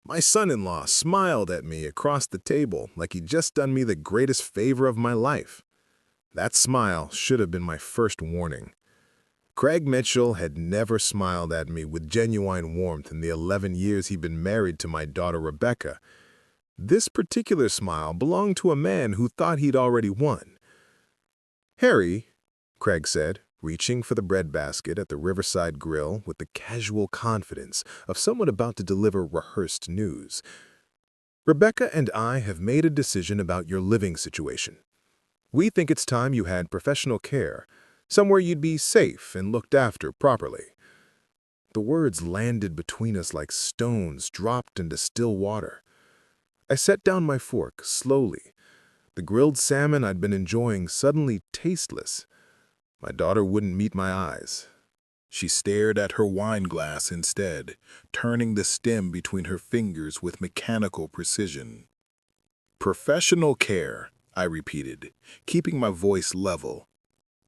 My son-in-law smiled at me across the table like he'd just done me the greatest favor of my life. That smile should have been my first warning. Craig Mitchell had never smiled at me with genuine warmth in the 11 years he'd been married to my daughter Rebecca. This particular smile belonged to a man who thought he'd already won. "Harry," Craig said, reaching for the breadbasket at the Riverside Grill with the casual confidence of someone about to deliver rehearsed news. "Rebecca and I have made a decision about your living situation. We think it's time you had professional care, somewhere you'd be safe and looked after properly." The words landed between us like stones dropped into still water. I set down my fork slowly. The grilled salmon I'd been enjoying suddenly tasteless. My daughter wouldn't meet my eyes. She stared at her wine glass instead, turning the stem between her fingers with mechanical precision. "Professional care," I repeated, keeping my voice level.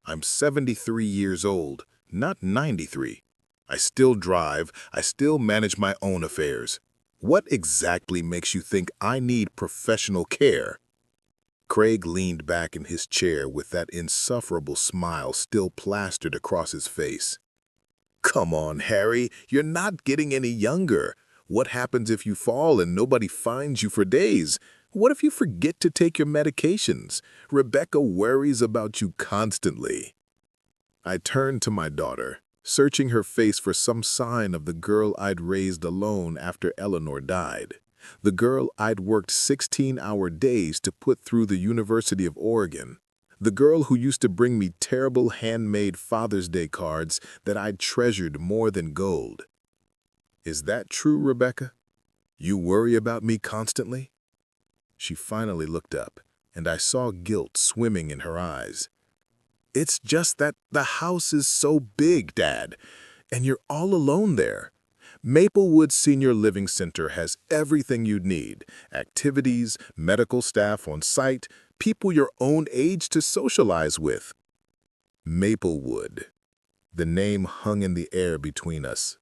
"I'm 73 years old, not 93. I still drive, I still manage my own affairs. What exactly makes you think I need professional care?" Craig leaned back in his chair with that insufferable smile still plastered across his face. "Come on, Harry, you're not getting any younger. What happens if you fall and nobody finds you for days? What if you forget to take your medications? Rebecca worries about you constantly." I turned to my daughter, searching her face for some sign of the girl I'd raised alone after Eleanor died. The girl I'd worked 16-hour days to put through the University of Oregon. The girl who used to bring me terrible handmade Father's Day cards that I'd treasured more than gold. "Is that true, Rebecca? You worry about me constantly?" She finally looked up, and I saw guilt swimming in her eyes. "It's just that the house is so big, Dad, and you're all alone there. Maplewood Senior Living Center has everything you'd need: activities, medical staff on site, people your own age to socialize with." Maplewood. The name hung in the air between us.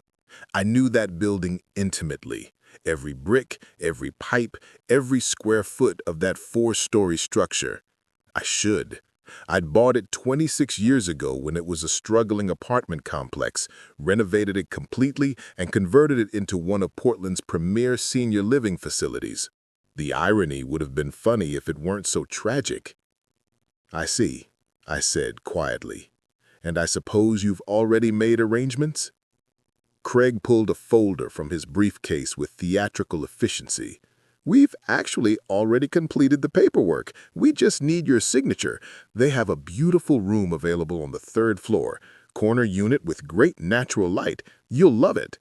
I knew that building intimately. Every brick, every pipe, every square foot of that 4-story structure. I should. I'd bought it 26 years ago when it was a struggling apartment complex, renovated it completely, and converted it into one of Portland's premier senior living facilities. The irony would have been funny if it weren't so tragic. "I see," I said quietly. "And I suppose you've already made arrangements?" Craig pulled a folder from his briefcase with theatrical efficiency. "We've actually already completed the paperwork. We just need your signature. They have a beautiful room available on the 3rd floor, corner unit with great natural light. You'll love it."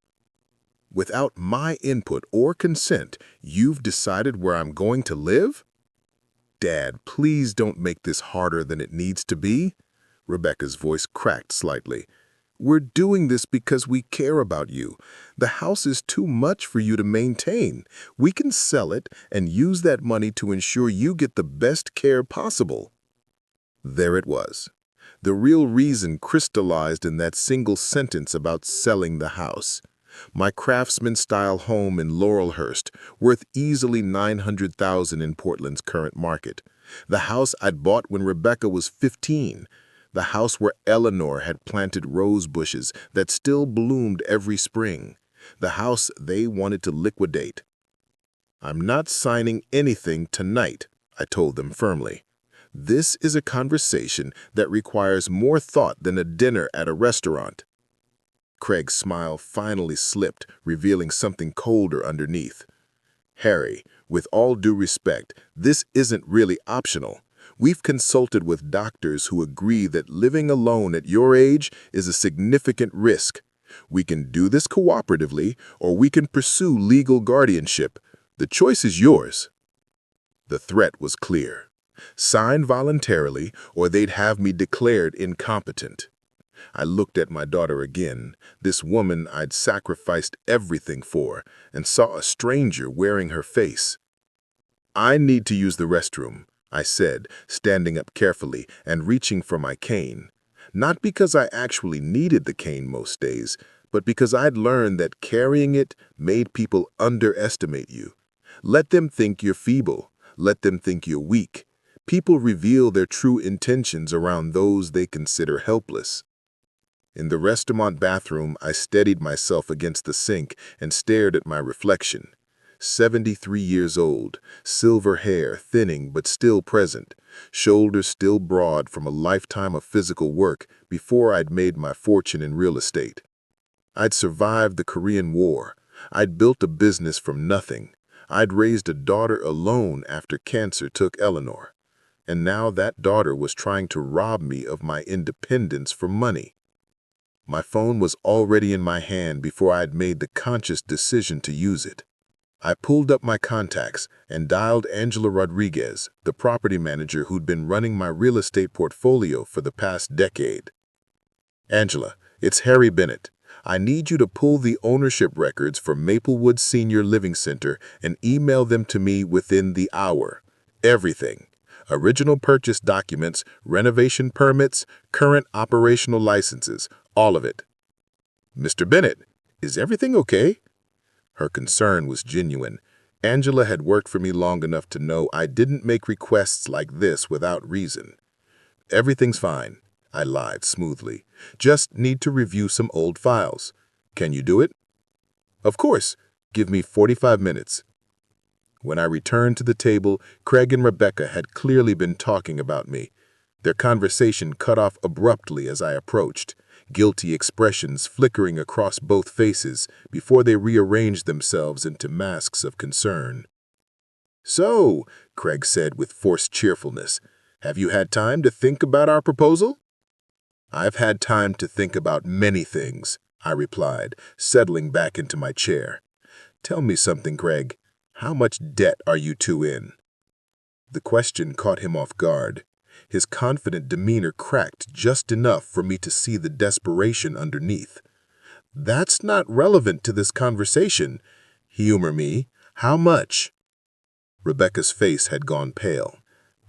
"Without my input or consent, you've decided where I'm going to live?" "Dad, please don't make this harder than it needs to be." Rebecca's voice cracked slightly. "We're doing this because we care about you. The house is too much for you to maintain. We can sell it and use that money to ensure you get the best care possible." There it was. The real reason crystallized in that single sentence about selling the house. My craftsman-style home in Laurelhurst, worth easily $900,000 in Portland's current market. The house I'd bought when Rebecca was 15. The house where Eleanor had planted rose bushes that still bloomed every spring. The house they wanted to liquidate. "I'm not signing anything tonight," I told them firmly. "This is a conversation that requires more thought than a dinner at a restaurant." Craig's smile finally slipped, revealing something colder underneath. "Harry, with all due respect, this isn't really optional. We've consulted with doctors who agree that living alone at your age is a significant risk. We can do this cooperatively, or we can pursue legal guardianship. The choice is yours." The threat was clear. Sign voluntarily, or they'd have me declared incompetent. I looked at my daughter again, this woman I'd sacrificed everything for, and saw a stranger wearing her face. "I need to use the restroom," I said, standing up carefully and reaching for my cane. Not because I actually needed the cane most days, but because I'd learned that carrying it made people underestimate you. Let them think you're feeble. Let them think you're weak. People reveal their true intentions around those they consider helpless. In the restaurant bathroom, I steadied myself against the sink and stared at my reflection. 73 years old, silver hair thinning but still present, shoulders still broad from a lifetime of physical work before I'd made my fortune in real estate. I'd survived the Korean War. I'd built a business from nothing. I'd raised a daughter alone after cancer took Eleanor. And now that daughter was trying to rob me of my independence for money. My phone was already in my hand before I had made the conscious decision to use it. I pulled up my contacts and dialed Angela Rodriguez, the property manager who'd been running my real estate portfolio for the past decade. "Angela, it's Harry Bennett. I need you to pull the ownership records for Maplewood Senior Living Center and email them to me within the hour. Everything. Original purchase documents, renovation permits, current operational licenses, all of it." "Mr. Bennett, is everything okay?" Her concern was genuine. Angela had worked for me long enough to know I didn't make requests like this without reason. "Everything's fine," I lied smoothly. "Just need to review some old files. Can you do it?" "Of course. Give me 45 minutes. When I returned to the table, Craig and Rebecca had clearly been talking about me. Their conversation cut off abruptly as I approached, guilty expressions flickering across both faces before they rearranged themselves into masks of concern. "So," Craig said with forced cheerfulness, "have you had time to think about our proposal?" "I've had time to think about many things," I replied, settling back into my chair. "Tell me something, Craig. How much debt are you two in?" The question caught him off guard. His confident demeanor cracked just enough for me to see the desperation underneath. "That's not relevant to this conversation. Humor me. How much?" Rebecca's face had gone pale.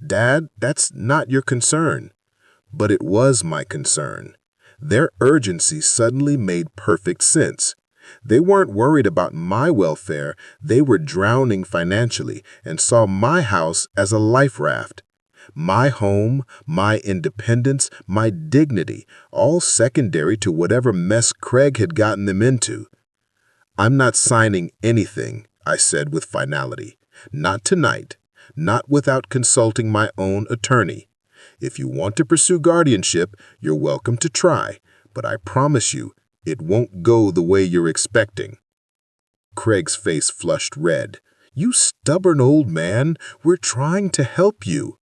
"Dad, that's not your concern." But it was my concern. Their urgency suddenly made perfect sense. They weren't worried about my welfare, they were drowning financially and saw my house as a life raft. My home, my independence, my dignity, all secondary to whatever mess Craig had gotten them into. "I'm not signing anything," I said with finality. "Not tonight, not without consulting my own attorney. If you want to pursue guardianship, you're welcome to try, but I promise you, it won't go the way you're expecting." Craig's face flushed red. "You stubborn old man, we're trying to help you."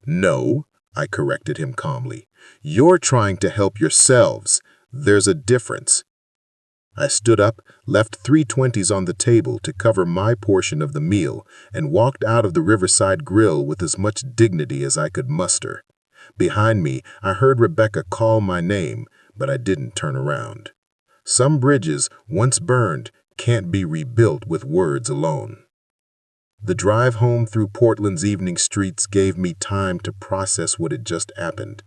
"No," I corrected him calmly. "You're trying to help yourselves. There's a difference." I stood up, left 320s on the table to cover my portion of the meal, and walked out of the Riverside Grill with as much dignity as I could muster. Behind me, I heard Rebecca call my name, but I didn't turn around. Some bridges, once burned, can't be rebuilt with words alone. The drive home through Portland's evening streets gave me time to process what had just happened.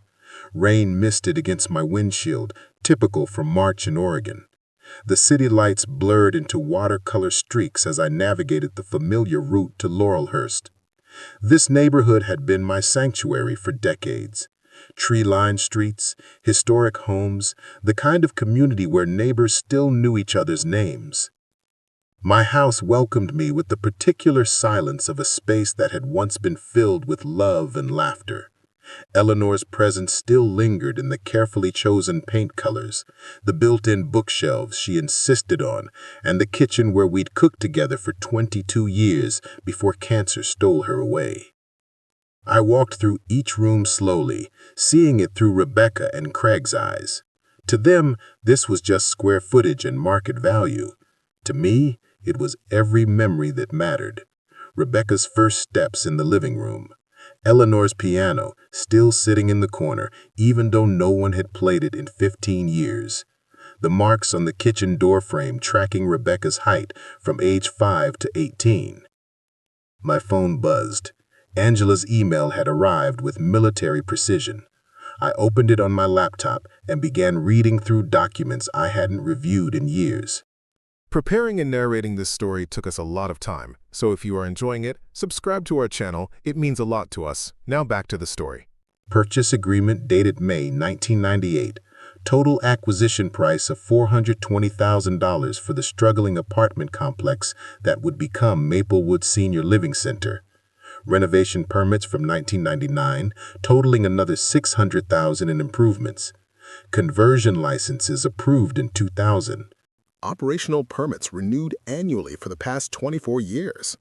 Rain misted against my windshield, typical for March in Oregon. The city lights blurred into watercolor streaks as I navigated the familiar route to Laurelhurst. This neighborhood had been my sanctuary for decades. Tree-lined streets, historic homes, the kind of community where neighbors still knew each other's names. My house welcomed me with the particular silence of a space that had once been filled with love and laughter. Eleanor's presence still lingered in the carefully chosen paint colors, the built-in bookshelves she insisted on, and the kitchen where we'd cooked together for 22 years before cancer stole her away. I walked through each room slowly, seeing it through Rebecca and Craig's eyes. To them, this was just square footage and market value. To me, it was every memory that mattered. Rebecca's first steps in the living room. Eleanor's piano, still sitting in the corner, even though no one had played it in 15 years. The marks on the kitchen doorframe tracking Rebecca's height from age 5 to 18. My phone buzzed. Angela's email had arrived with military precision. I opened it on my laptop and began reading through documents I hadn't reviewed in years. Preparing and narrating this story took us a lot of time, so if you are enjoying it, subscribe to our channel. It means a lot to us. Now back to the story. Purchase agreement dated May 1998. Total acquisition price of $420,000 for the struggling apartment complex that would become Maplewood Senior Living Center. Renovation permits from 1999, totaling another $600,000 in improvements. Conversion licenses approved in 2000. Operational permits renewed annually for the past 24 years.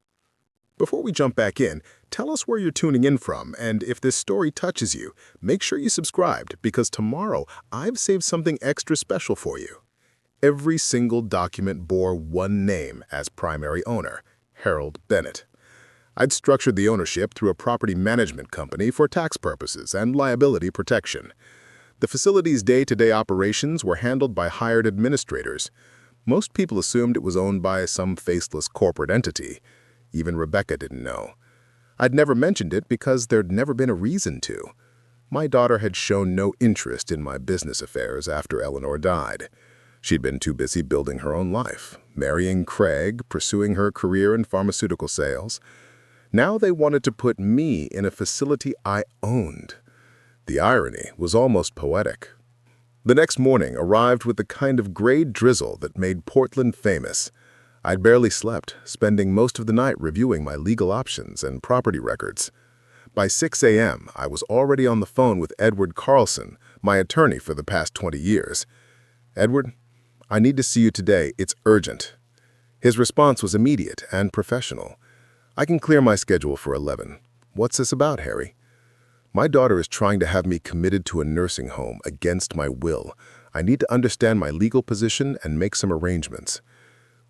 Before we jump back in, tell us where you're tuning in from, and if this story touches you, make sure you subscribed because tomorrow I've saved something extra special for you. Every single document bore one name as primary owner, Harold Bennett. I'd structured the ownership through a property management company for tax purposes and liability protection. The facility's day-to-day operations were handled by hired administrators. Most people assumed it was owned by some faceless corporate entity. Even Rebecca didn't know. I'd never mentioned it because there'd never been a reason to. My daughter had shown no interest in my business affairs after Eleanor died. She'd been too busy building her own life, marrying Craig, pursuing her career in pharmaceutical sales. Now they wanted to put me in a facility I owned. The irony was almost poetic. The next morning arrived with the kind of gray drizzle that made Portland famous. I'd barely slept, spending most of the night reviewing my legal options and property records. By 6 a.m., I was already on the phone with Edward Carlson, my attorney for the past 20 years. "Edward, I need to see you today. It's urgent." His response was immediate and professional. "I can clear my schedule for 11. What's this about, Harry?" "My daughter is trying to have me committed to a nursing home against my will. I need to understand my legal position and make some arrangements."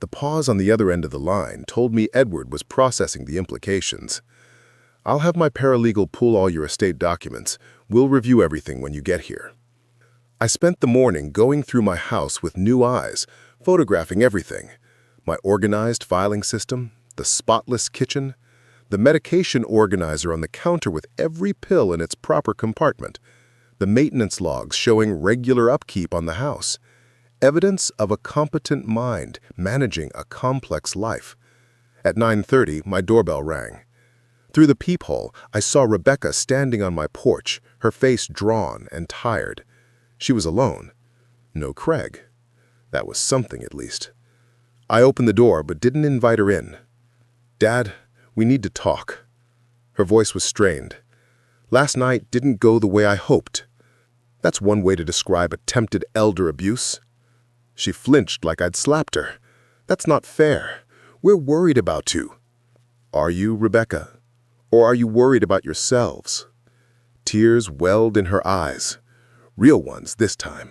The pause on the other end of the line told me Edward was processing the implications. "I'll have my paralegal pull all your estate documents. We'll review everything when you get here." I spent the morning going through my house with new eyes, photographing everything. My organized filing system, the spotless kitchen, the medication organizer on the counter with every pill in its proper compartment, the maintenance logs showing regular upkeep on the house. Evidence of a competent mind managing a complex life. At 9:30, my doorbell rang. Through the peephole, I saw Rebecca standing on my porch, her face drawn and tired. She was alone. No Craig. That was something, at least. I opened the door but didn't invite her in. "Dad, we need to talk." Her voice was strained. "Last night didn't go the way I hoped." That's one way to describe attempted elder abuse. She flinched like I'd slapped her. "That's not fair. We're worried about you." "Are you, Rebecca? Or are you worried about yourselves?" Tears welled in her eyes. Real ones this time.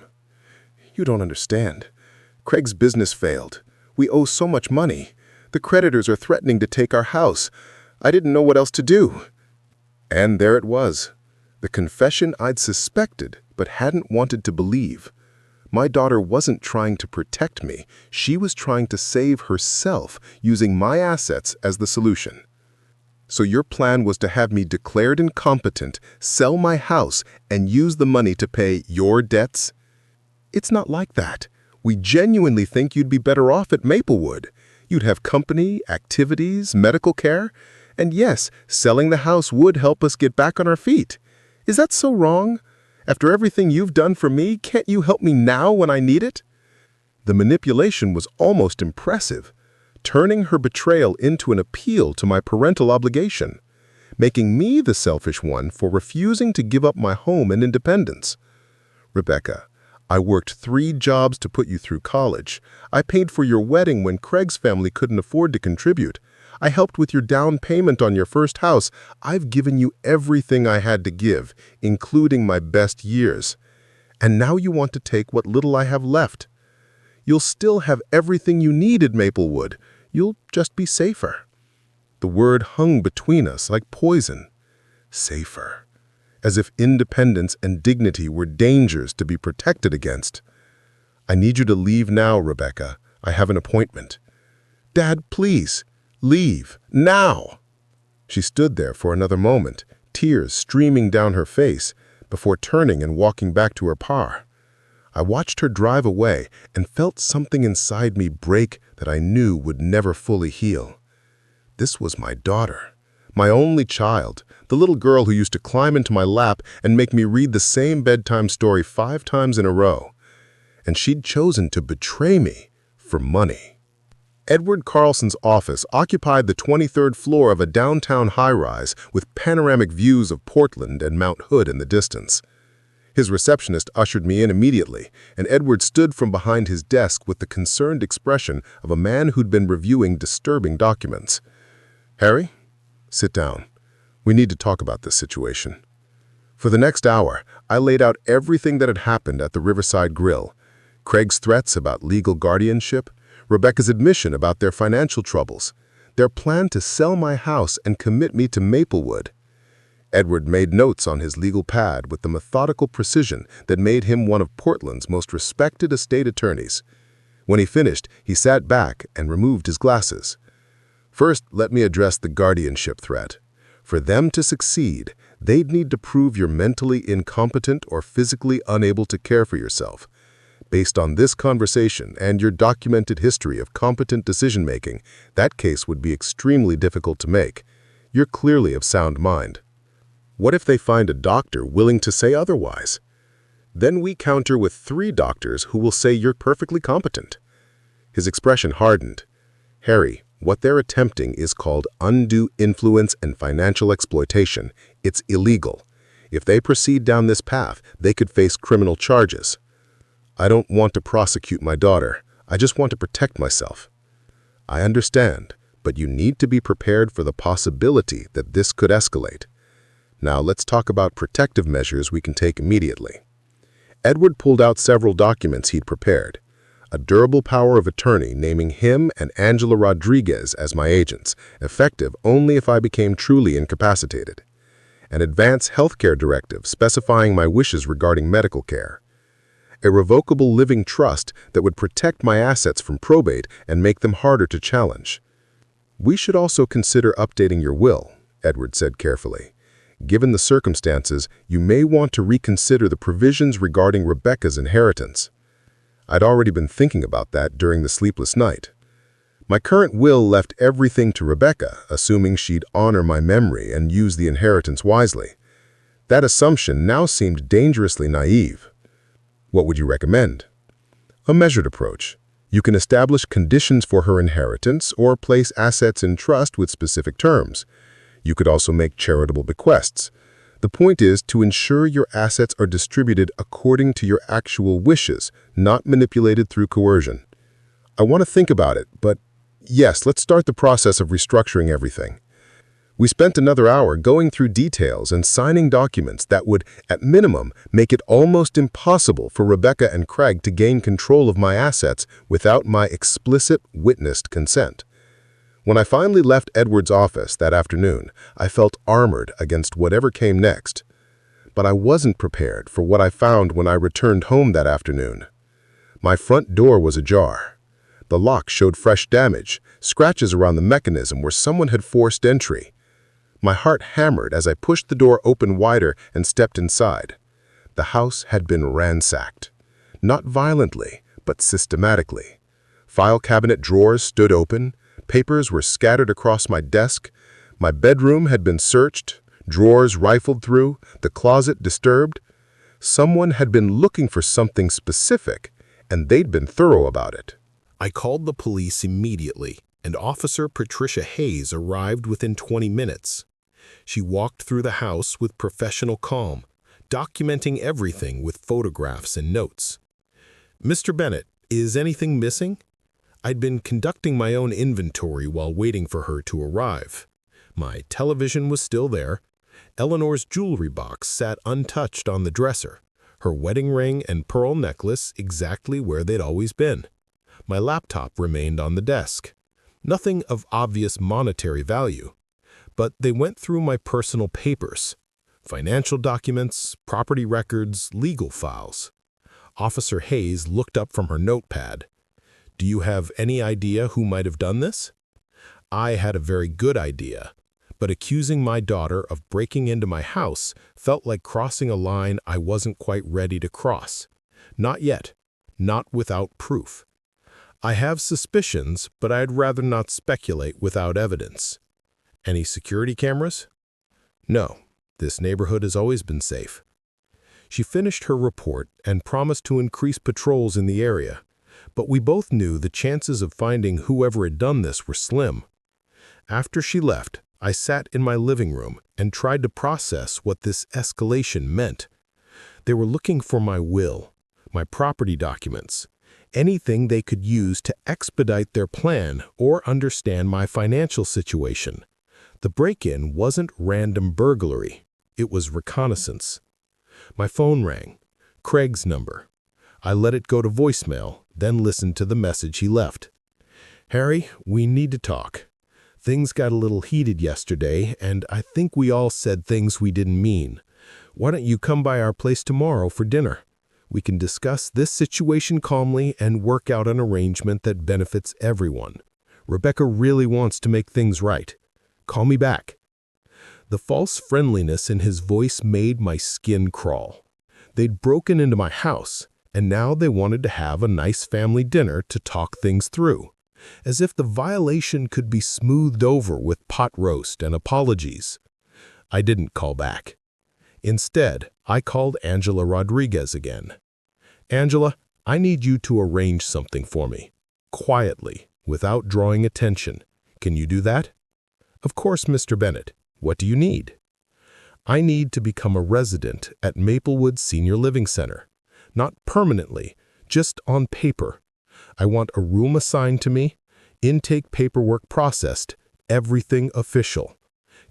"You don't understand. Craig's business failed. We owe so much money. The creditors are threatening to take our house. I didn't know what else to do." And there it was. The confession I'd suspected but hadn't wanted to believe. My daughter wasn't trying to protect me. She was trying to save herself, using my assets as the solution. "So your plan was to have me declared incompetent, sell my house, and use the money to pay your debts?" "It's not like that. We genuinely think you'd be better off at Maplewood. You'd have company, activities, medical care. And yes, selling the house would help us get back on our feet. Is that so wrong? After everything you've done for me, can't you help me now when I need it?" The manipulation was almost impressive, turning her betrayal into an appeal to my parental obligation, making me the selfish one for refusing to give up my home and independence. "Rebecca, I worked 3 jobs to put you through college. I paid for your wedding when Craig's family couldn't afford to contribute. I helped with your down payment on your first house. I've given you everything I had to give, including my best years. And now you want to take what little I have left. You'll still have everything you need at Maplewood. You'll just be safer." The word hung between us like poison. Safer. As if independence and dignity were dangers to be protected against. "I need you to leave now, Rebecca. I have an appointment." "Dad, please. Leave. Now." She stood there for another moment, tears streaming down her face, before turning and walking back to her car. I watched her drive away and felt something inside me break that I knew would never fully heal. This was my daughter, my only child, the little girl who used to climb into my lap and make me read the same bedtime story 5 times in a row. And she'd chosen to betray me for money. Edward Carlson's office occupied the 23rd floor of a downtown high-rise with panoramic views of Portland and Mount Hood in the distance. His receptionist ushered me in immediately, and Edward stood from behind his desk with the concerned expression of a man who'd been reviewing disturbing documents. "Harry, sit down. We need to talk about this situation." For the next hour, I laid out everything that had happened at the Riverside Grill: Craig's threats about legal guardianship, Rebecca's admission about their financial troubles, their plan to sell my house and commit me to Maplewood. Edward made notes on his legal pad with the methodical precision that made him one of Portland's most respected estate attorneys. When he finished, he sat back and removed his glasses. "First, let me address the guardianship threat. For them to succeed, they'd need to prove you're mentally incompetent or physically unable to care for yourself. Based on this conversation and your documented history of competent decision-making, that case would be extremely difficult to make. You're clearly of sound mind. What if they find a doctor willing to say otherwise? Then we counter with 3 doctors who will say you're perfectly competent." His expression hardened. "Harry, what they're attempting is called undue influence and financial exploitation. It's illegal. If they proceed down this path, they could face criminal charges." "I don't want to prosecute my daughter. I just want to protect myself." "I understand, but you need to be prepared for the possibility that this could escalate. Now let's talk about protective measures we can take immediately." Edward pulled out several documents he'd prepared: a durable power of attorney naming him and Angela Rodriguez as my agents, effective only if I became truly incapacitated; an advance healthcare directive specifying my wishes regarding medical care; a revocable living trust that would protect my assets from probate and make them harder to challenge. "We should also consider updating your will," Edward said carefully. "Given the circumstances, you may want to reconsider the provisions regarding Rebecca's inheritance." I'd already been thinking about that during the sleepless night. My current will left everything to Rebecca, assuming she'd honor my memory and use the inheritance wisely. That assumption now seemed dangerously naive. "What would you recommend?" "A measured approach. You can establish conditions for her inheritance or place assets in trust with specific terms. You could also make charitable bequests. The point is to ensure your assets are distributed according to your actual wishes, not manipulated through coercion." "I want to think about it, but yes, let's start the process of restructuring everything." We spent another hour going through details and signing documents that would, at minimum, make it almost impossible for Rebecca and Craig to gain control of my assets without my explicit, witnessed consent. When I finally left Edward's office that afternoon, I felt armored against whatever came next. But I wasn't prepared for what I found when I returned home that afternoon. My front door was ajar. The lock showed fresh damage, scratches around the mechanism where someone had forced entry. My heart hammered as I pushed the door open wider and stepped inside. The house had been ransacked. Not violently, but systematically. File cabinet drawers stood open. Papers were scattered across my desk. My bedroom had been searched, drawers rifled through, the closet disturbed. Someone had been looking for something specific, and they'd been thorough about it. I called the police immediately, and Officer Patricia Hayes arrived within 20 minutes. She walked through the house with professional calm, documenting everything with photographs and notes. "Mr. Bennett, is anything missing?" I'd been conducting my own inventory while waiting for her to arrive. My television was still there. Eleanor's jewelry box sat untouched on the dresser, her wedding ring and pearl necklace exactly where they'd always been. My laptop remained on the desk. Nothing of obvious monetary value. But they went through my personal papers, financial documents, property records, legal files. Officer Hayes looked up from her notepad. "Do you have any idea who might have done this?" I had a very good idea, but accusing my daughter of breaking into my house felt like crossing a line I wasn't quite ready to cross. Not yet. Not without proof. I have suspicions, but I'd rather not speculate without evidence. Any security cameras? No. This neighborhood has always been safe. She finished her report and promised to increase patrols in the area, but we both knew the chances of finding whoever had done this were slim. After she left, I sat in my living room and tried to process what this escalation meant. They were looking for my will, my property documents, anything they could use to expedite their plan or understand my financial situation. The break-in wasn't random burglary. It was reconnaissance. My phone rang. Craig's number. I let it go to voicemail, then listened to the message he left. "Harry, we need to talk. Things got a little heated yesterday, and I think we all said things we didn't mean. Why don't you come by our place tomorrow for dinner? We can discuss this situation calmly and work out an arrangement that benefits everyone. Rebecca really wants to make things right. Call me back." The false friendliness in his voice made my skin crawl. They'd broken into my house, and now they wanted to have a nice family dinner to talk things through, as if the violation could be smoothed over with pot roast and apologies. I didn't call back. Instead, I called Angela Rodriguez again. "Angela, I need you to arrange something for me. Quietly, without drawing attention. Can you do that?" "Of course, Mr. Bennett. What do you need?" "I need to become a resident at Maplewood Senior Living Center. Not permanently, just on paper. I want a room assigned to me, intake paperwork processed, everything official.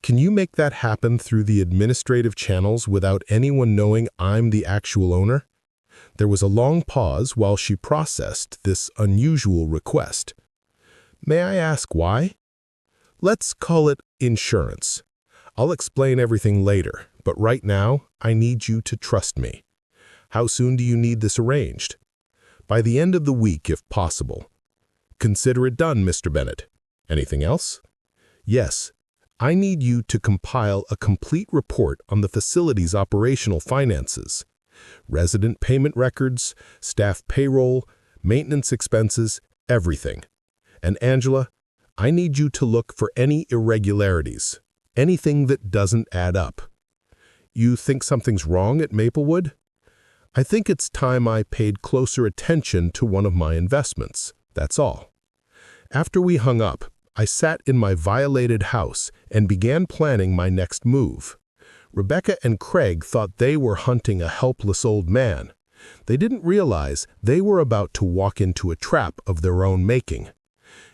Can you make that happen through the administrative channels without anyone knowing I'm the actual owner?" There was a long pause while she processed this unusual request. "May I ask why?" "Let's call it insurance. I'll explain everything later, but right now, I need you to trust me. How soon do you need this arranged?" "By the end of the week, if possible." "Consider it done, Mr. Bennett. Anything else?" "Yes. I need you to compile a complete report on the facility's operational finances. Resident payment records, staff payroll, maintenance expenses, everything. And Angela, I need you to look for any irregularities, anything that doesn't add up." "You think something's wrong at Maplewood?" "I think it's time I paid closer attention to one of my investments, that's all." After we hung up, I sat in my violated house and began planning my next move. Rebecca and Craig thought they were hunting a helpless old man. They didn't realize they were about to walk into a trap of their own making.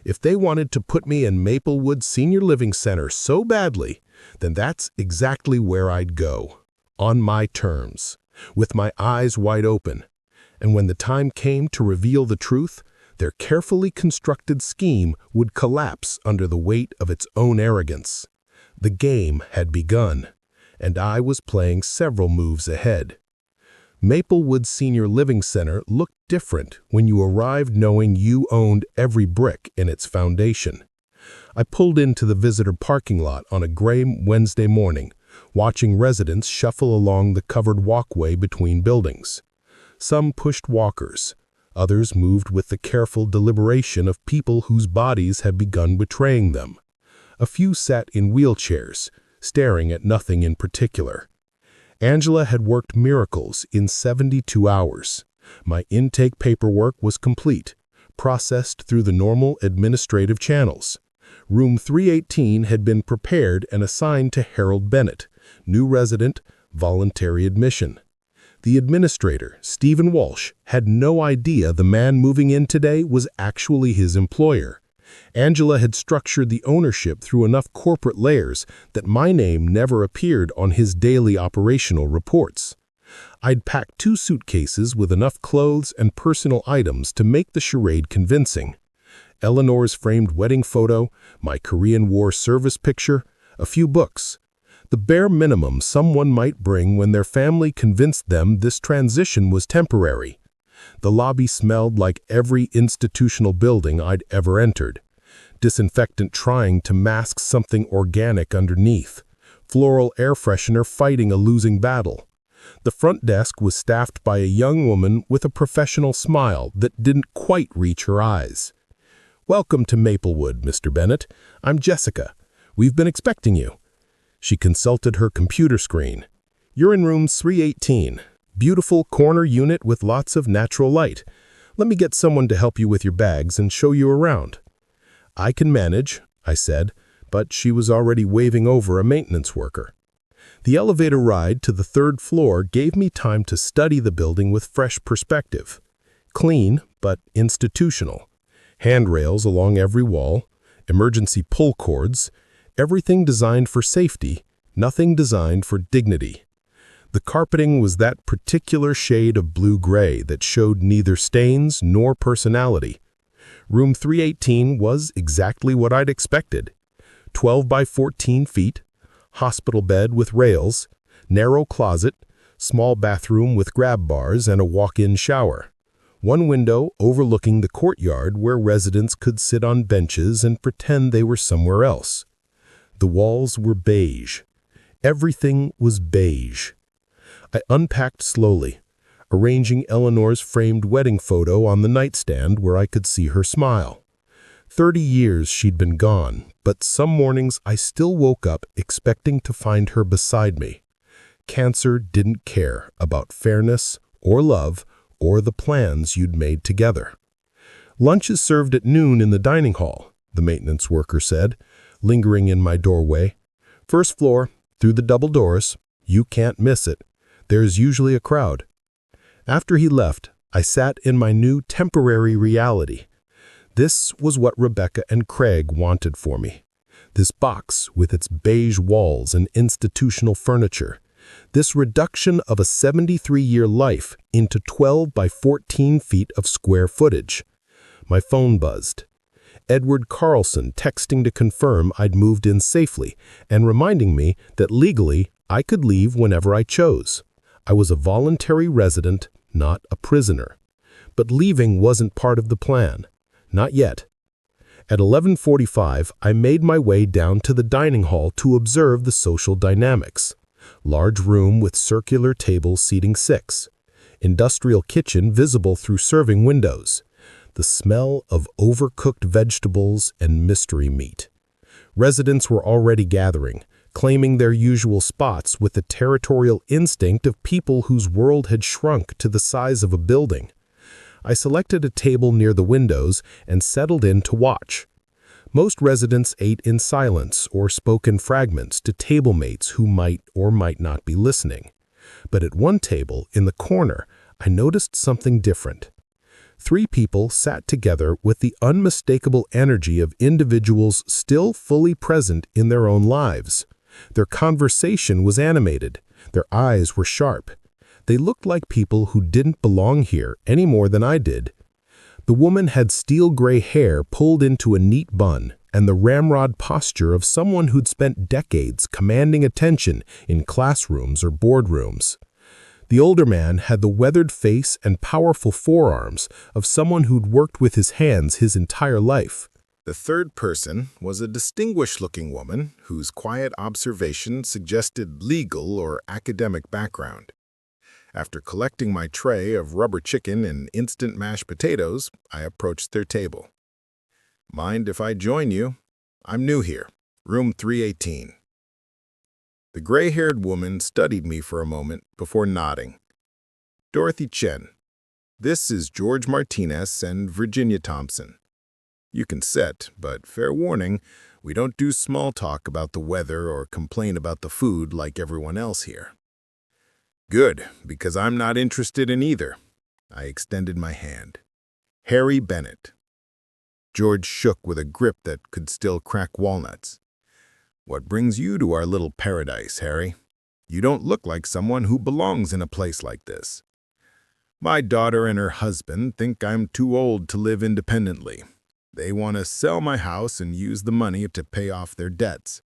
If they wanted to put me in Maplewood Senior Living Center so badly, then that's exactly where I'd go, on my terms, with my eyes wide open. And when the time came to reveal the truth, their carefully constructed scheme would collapse under the weight of its own arrogance. The game had begun, and I was playing several moves ahead. Maplewood Senior Living Center looked different when you arrived knowing you owned every brick in its foundation. I pulled into the visitor parking lot on a gray Wednesday morning, watching residents shuffle along the covered walkway between buildings. Some pushed walkers. Others moved with the careful deliberation of people whose bodies had begun betraying them. A few sat in wheelchairs, staring at nothing in particular. Angela had worked miracles in 72 hours. My intake paperwork was complete, processed through the normal administrative channels. Room 318 had been prepared and assigned to Harold Bennett, new resident, voluntary admission. The administrator, Stephen Walsh, had no idea the man moving in today was actually his employer. Angela had structured the ownership through enough corporate layers that my name never appeared on his daily operational reports. I'd packed 2 suitcases with enough clothes and personal items to make the charade convincing. Eleanor's framed wedding photo, my Korean War service picture, a few books. The bare minimum someone might bring when their family convinced them this transition was temporary. The lobby smelled like every institutional building I'd ever entered. disinfectant trying to mask something organic underneath, floral air freshener fighting a losing battle. The front desk was staffed by a young woman with a professional smile that didn't quite reach her eyes. "Welcome to Maplewood, Mr. Bennett. I'm Jessica. We've been expecting you." She consulted her computer screen. "You're in room 318. Beautiful corner unit with lots of natural light. Let me get someone to help you with your bags and show you around." "I can manage," I said, but she was already waving over a maintenance worker. The elevator ride to the third floor gave me time to study the building with fresh perspective. Clean, but institutional. Handrails along every wall, emergency pull cords, everything designed for safety, nothing designed for dignity. The carpeting was that particular shade of blue-gray that showed neither stains nor personality. Room 318 was exactly what I'd expected. 12 by 14 feet, hospital bed with rails, narrow closet, small bathroom with grab bars and a walk-in shower. One window overlooking the courtyard where residents could sit on benches and pretend they were somewhere else. The walls were beige. Everything was beige. I unpacked slowly, arranging Eleanor's framed wedding photo on the nightstand where I could see her smile. 30 years she'd been gone, but some mornings I still woke up expecting to find her beside me. Cancer didn't care about fairness or love or the plans you'd made together. "Lunch is served at noon in the dining hall," the maintenance worker said, lingering in my doorway. "First floor, through the double doors. You can't miss it. There's usually a crowd." After he left, I sat in my new temporary reality. This was what Rebecca and Craig wanted for me. This box with its beige walls and institutional furniture. This reduction of a 73-year life into 12 by 14 feet of square footage. My phone buzzed. Edward Carlson texting to confirm I'd moved in safely and reminding me that legally I could leave whenever I chose. I was a voluntary resident, not a prisoner. But leaving wasn't part of the plan. Not yet. At 11:45, I made my way down to the dining hall to observe the social dynamics. Large room with circular tables seating 6. Industrial kitchen visible through serving windows. The smell of overcooked vegetables and mystery meat. Residents were already gathering, claiming their usual spots with the territorial instinct of people whose world had shrunk to the size of a building. I selected a table near the windows and settled in to watch. Most residents ate in silence or spoke in fragments to table mates who might or might not be listening. But at one table, in the corner, I noticed something different. 3 people sat together with the unmistakable energy of individuals still fully present in their own lives. Their conversation was animated. Their eyes were sharp. They looked like people who didn't belong here any more than I did. The woman had steel-gray hair pulled into a neat bun and the ramrod posture of someone who'd spent decades commanding attention in classrooms or boardrooms. The older man had the weathered face and powerful forearms of someone who'd worked with his hands his entire life. The third person was a distinguished-looking woman whose quiet observation suggested legal or academic background. After collecting my tray of rubber chicken and instant mashed potatoes, I approached their table. "Mind if I join you? I'm new here. Room 318. The gray-haired woman studied me for a moment before nodding. "Dorothy Chen. This is George Martinez and Virginia Thompson. You can sit, but fair warning, we don't do small talk about the weather or complain about the food like everyone else here." "Good, because I'm not interested in either." I extended my hand. "Harry Bennett." George shook with a grip that could still crack walnuts. "What brings you to our little paradise, Harry? You don't look like someone who belongs in a place like this." "My daughter and her husband think I'm too old to live independently. They want to sell my house and use the money to pay off their debts."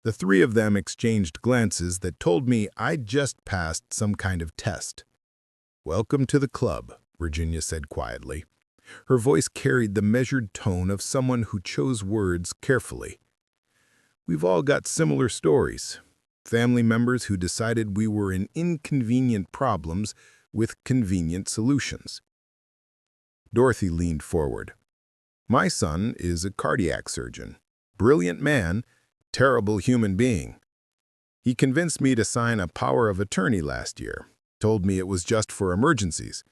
The 3 of them exchanged glances that told me I'd just passed some kind of test. "Welcome to the club," Virginia said quietly. Her voice carried the measured tone of someone who chose words carefully. We've all got similar stories. Family members who decided we were in inconvenient problems with convenient solutions. Dorothy leaned forward. My son is a cardiac surgeon. Brilliant man, terrible human being. He convinced me to sign a power of attorney last year, told me it was just for emergencies.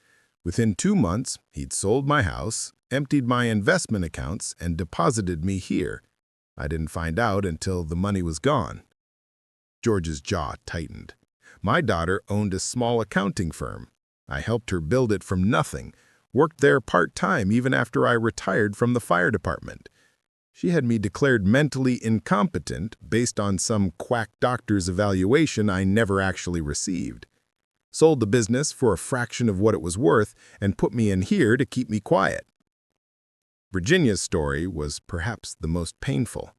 Within 2 months, he'd sold my house, emptied my investment accounts, and deposited me here. I didn't find out until the money was gone. George's jaw tightened. My daughter owned a small accounting firm. I helped her build it from nothing, worked there part-time even after I retired from the fire department. She had me declared mentally incompetent based on some quack doctor's evaluation I never actually received. Sold the business for a fraction of what it was worth and put me in here to keep me quiet. Virginia's story was perhaps the most painful.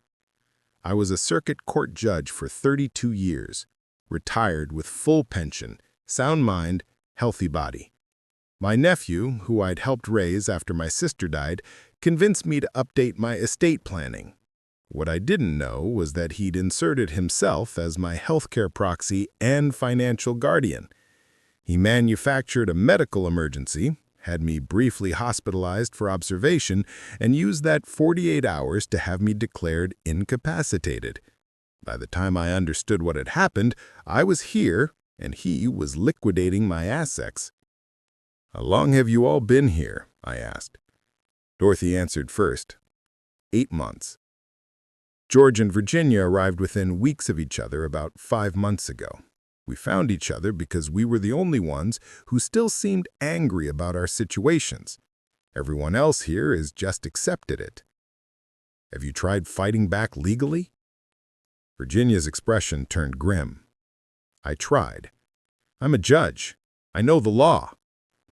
I was a circuit court judge for 32 years, retired with full pension, sound mind, healthy body. My nephew, who I'd helped raise after my sister died, convinced me to update my estate planning. What I didn't know was that he'd inserted himself as my healthcare proxy and financial guardian. He manufactured a medical emergency, had me briefly hospitalized for observation, and used that 48 hours to have me declared incapacitated. By the time I understood what had happened, I was here, and he was liquidating my assets. "How long have you all been here?" I asked. Dorothy answered first. 8 months. George and Virginia arrived within weeks of each other about 5 months ago. We found each other because we were the only ones who still seemed angry about our situations. Everyone else here has just accepted it. Have you tried fighting back legally? Virginia's expression turned grim. I tried. I'm a judge. I know the law.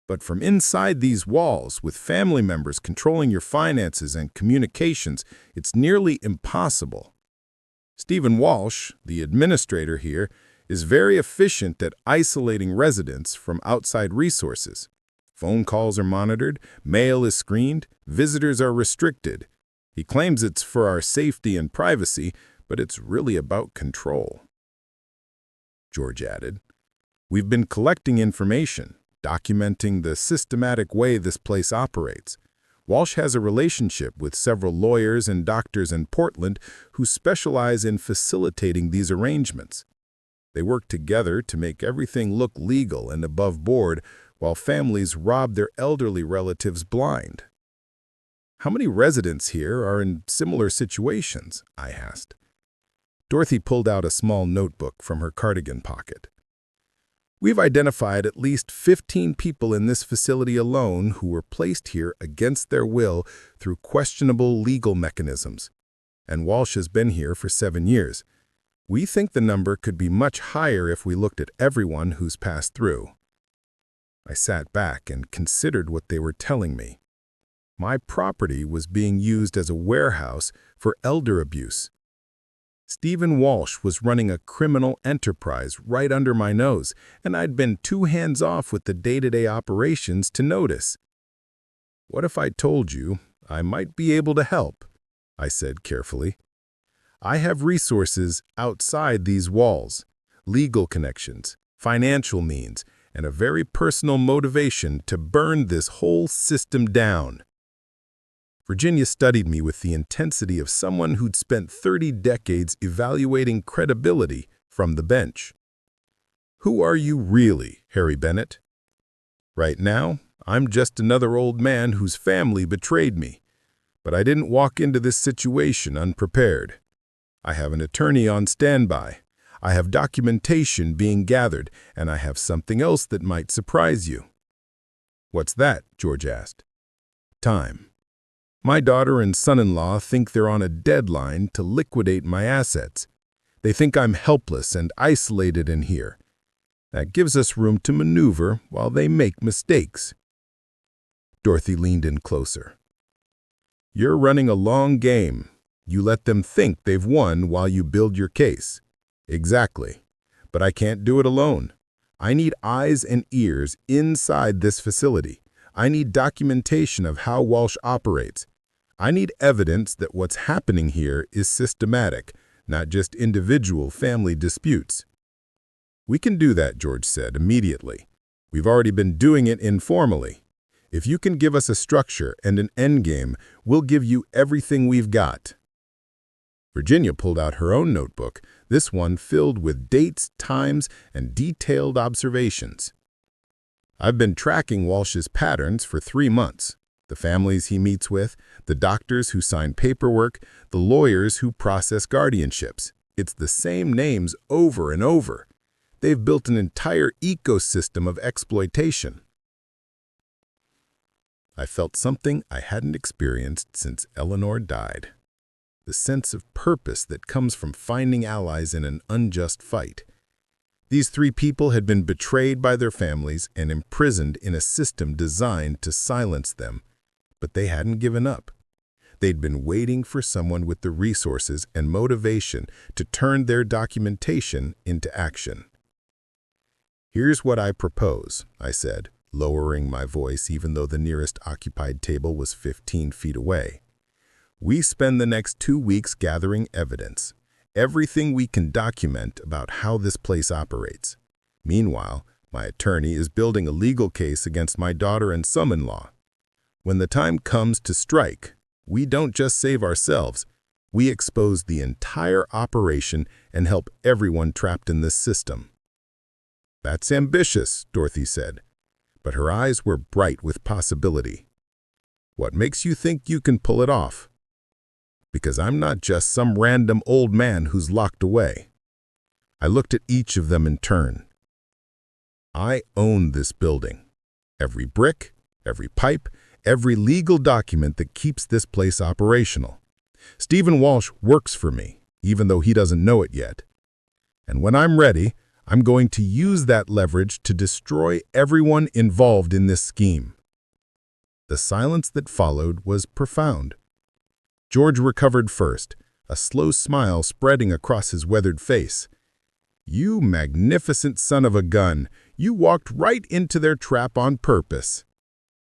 But from inside these walls, with family members controlling your finances and communications, it's nearly impossible. Stephen Walsh, the administrator here, is very efficient at isolating residents from outside resources. Phone calls are monitored, mail is screened, visitors are restricted. He claims it's for our safety and privacy, but it's really about control. George added, "We've been collecting information, documenting the systematic way this place operates. Walsh has a relationship with several lawyers and doctors in Portland who specialize in facilitating these arrangements. They work together to make everything look legal and above board while families rob their elderly relatives blind." "How many residents here are in similar situations?" I asked. Dorothy pulled out a small notebook from her cardigan pocket. "We've identified at least 15 people in this facility alone who were placed here against their will through questionable legal mechanisms. And Walsh has been here for 7 years. We think the number could be much higher if we looked at everyone who's passed through." I sat back and considered what they were telling me. My property was being used as a warehouse for elder abuse. Stephen Walsh was running a criminal enterprise right under my nose, and I'd been too hands-off with the day-to-day operations to notice. "What if I told you I might be able to help?" I said carefully. "I have resources outside these walls, legal connections, financial means, and a very personal motivation to burn this whole system down." Virginia studied me with the intensity of someone who'd spent 30 decades evaluating credibility from the bench. "Who are you really, Harry Bennett?" "Right now, I'm just another old man whose family betrayed me. But I didn't walk into this situation unprepared. I have an attorney on standby. I have documentation being gathered, and I have something else that might surprise you." "What's that?" George asked. "Time. My daughter and son-in-law think they're on a deadline to liquidate my assets. They think I'm helpless and isolated in here. That gives us room to maneuver while they make mistakes." Dorothy leaned in closer. "You're running a long game. You let them think they've won while you build your case." "Exactly. But I can't do it alone. I need eyes and ears inside this facility. I need documentation of how Walsh operates. I need evidence that what's happening here is systematic, not just individual family disputes. We can do that, George said immediately. We've already been doing it informally. If you can give us a structure and an endgame, we'll give you everything we've got. Virginia pulled out her own notebook, this one filled with dates, times, and detailed observations. I've been tracking Walsh's patterns for 3 months. The families he meets with, the doctors who sign paperwork, the lawyers who process guardianships. It's the same names over and over. They've built an entire ecosystem of exploitation. I felt something I hadn't experienced since Eleanor died. The sense of purpose that comes from finding allies in an unjust fight. These 3 people had been betrayed by their families and imprisoned in a system designed to silence them, but they hadn't given up. They'd been waiting for someone with the resources and motivation to turn their documentation into action. "Here's what I propose," I said, lowering my voice even though the nearest occupied table was 15 feet away. "We spend the next 2 weeks gathering evidence, everything we can document about how this place operates. Meanwhile, my attorney is building a legal case against my daughter and son-in-law. When the time comes to strike, we don't just save ourselves, we expose the entire operation and help everyone trapped in this system." "That's ambitious," Dorothy said, but her eyes were bright with possibility. "What makes you think you can pull it off?" "Because I'm not just some random old man who's locked away." I looked at each of them in turn. "I own this building. Every brick, every pipe, every legal document that keeps this place operational. Stephen Walsh works for me, even though he doesn't know it yet. And when I'm ready, I'm going to use that leverage to destroy everyone involved in this scheme." The silence that followed was profound. George recovered first, a slow smile spreading across his weathered face. "You magnificent son of a gun, you walked right into their trap on purpose."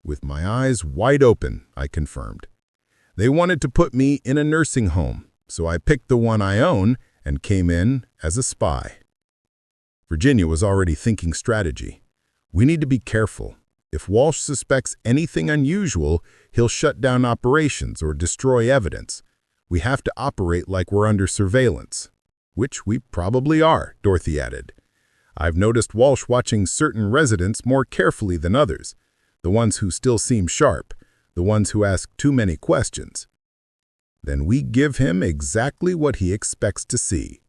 With my eyes wide open, I confirmed. "They wanted to put me in a nursing home, so I picked the one I own and came in as a spy." Virginia was already thinking strategy. "We need to be careful. If Walsh suspects anything unusual, he'll shut down operations or destroy evidence. We have to operate like we're under surveillance." "Which we probably are," Dorothy added. "I've noticed Walsh watching certain residents more carefully than others, the ones who still seem sharp, the ones who ask too many questions." "Then we give him exactly what he expects to see.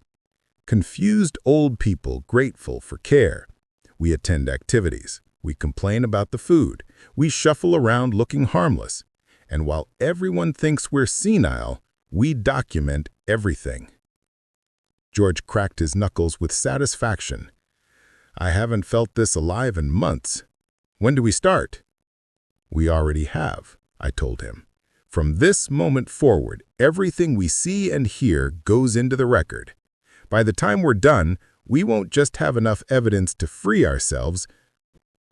Confused old people grateful for care. We attend activities. We complain about the food. We shuffle around looking harmless. And while everyone thinks we're senile, we document everything." George cracked his knuckles with satisfaction. "I haven't felt this alive in months. When do we start?" "We already have," I told him. "From this moment forward, everything we see and hear goes into the record. By the time we're done, we won't just have enough evidence to free ourselves.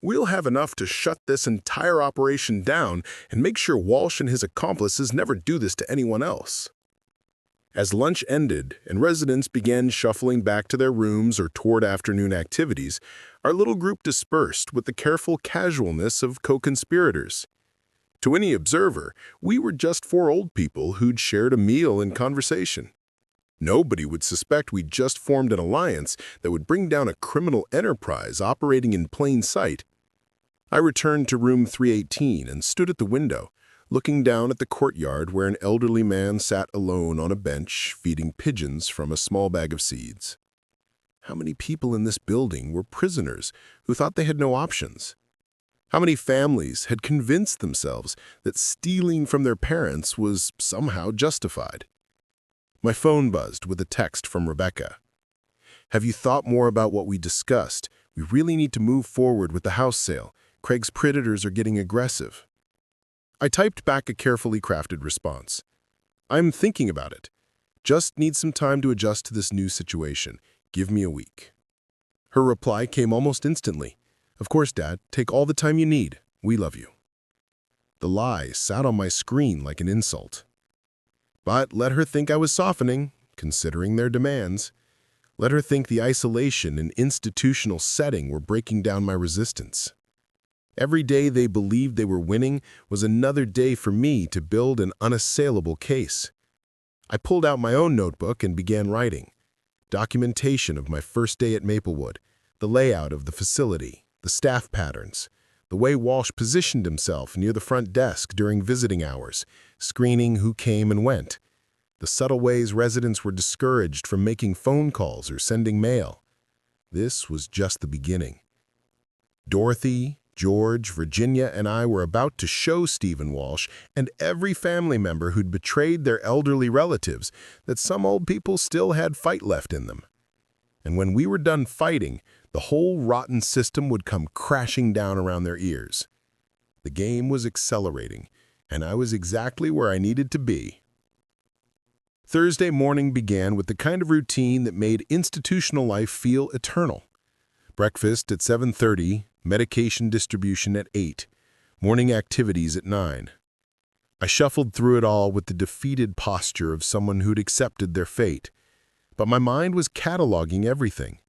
We'll have enough to shut this entire operation down and make sure Walsh and his accomplices never do this to anyone else." As lunch ended and residents began shuffling back to their rooms or toward afternoon activities, our little group dispersed with the careful casualness of co-conspirators. To any observer, we were just 4 old people who'd shared a meal and conversation. Nobody would suspect we'd just formed an alliance that would bring down a criminal enterprise operating in plain sight. I returned to room 318 and stood at the window, looking down at the courtyard where an elderly man sat alone on a bench, feeding pigeons from a small bag of seeds. How many people in this building were prisoners who thought they had no options? How many families had convinced themselves that stealing from their parents was somehow justified? My phone buzzed with a text from Rebecca. "Have you thought more about what we discussed? We really need to move forward with the house sale. Craig's predators are getting aggressive." I typed back a carefully crafted response. "I'm thinking about it. Just need some time to adjust to this new situation. Give me a week." Her reply came almost instantly. "Of course, Dad. Take all the time you need. We love you." The lie sat on my screen like an insult. But let her think I was softening, considering their demands. Let her think the isolation and institutional setting were breaking down my resistance. Every day they believed they were winning was another day for me to build an unassailable case. I pulled out my own notebook and began writing. Documentation of my first day at Maplewood, the layout of the facility, the staff patterns, the way Walsh positioned himself near the front desk during visiting hours, screening who came and went, the subtle ways residents were discouraged from making phone calls or sending mail. This was just the beginning. Dorothy, George, Virginia, and I were about to show Stephen Walsh and every family member who'd betrayed their elderly relatives that some old people still had fight left in them. And when we were done fighting, the whole rotten system would come crashing down around their ears. The game was accelerating, and I was exactly where I needed to be. Thursday morning began with the kind of routine that made institutional life feel eternal. Breakfast at 7:30, medication distribution at 8, morning activities at 9. I shuffled through it all with the defeated posture of someone who'd accepted their fate, but my mind was cataloging everything.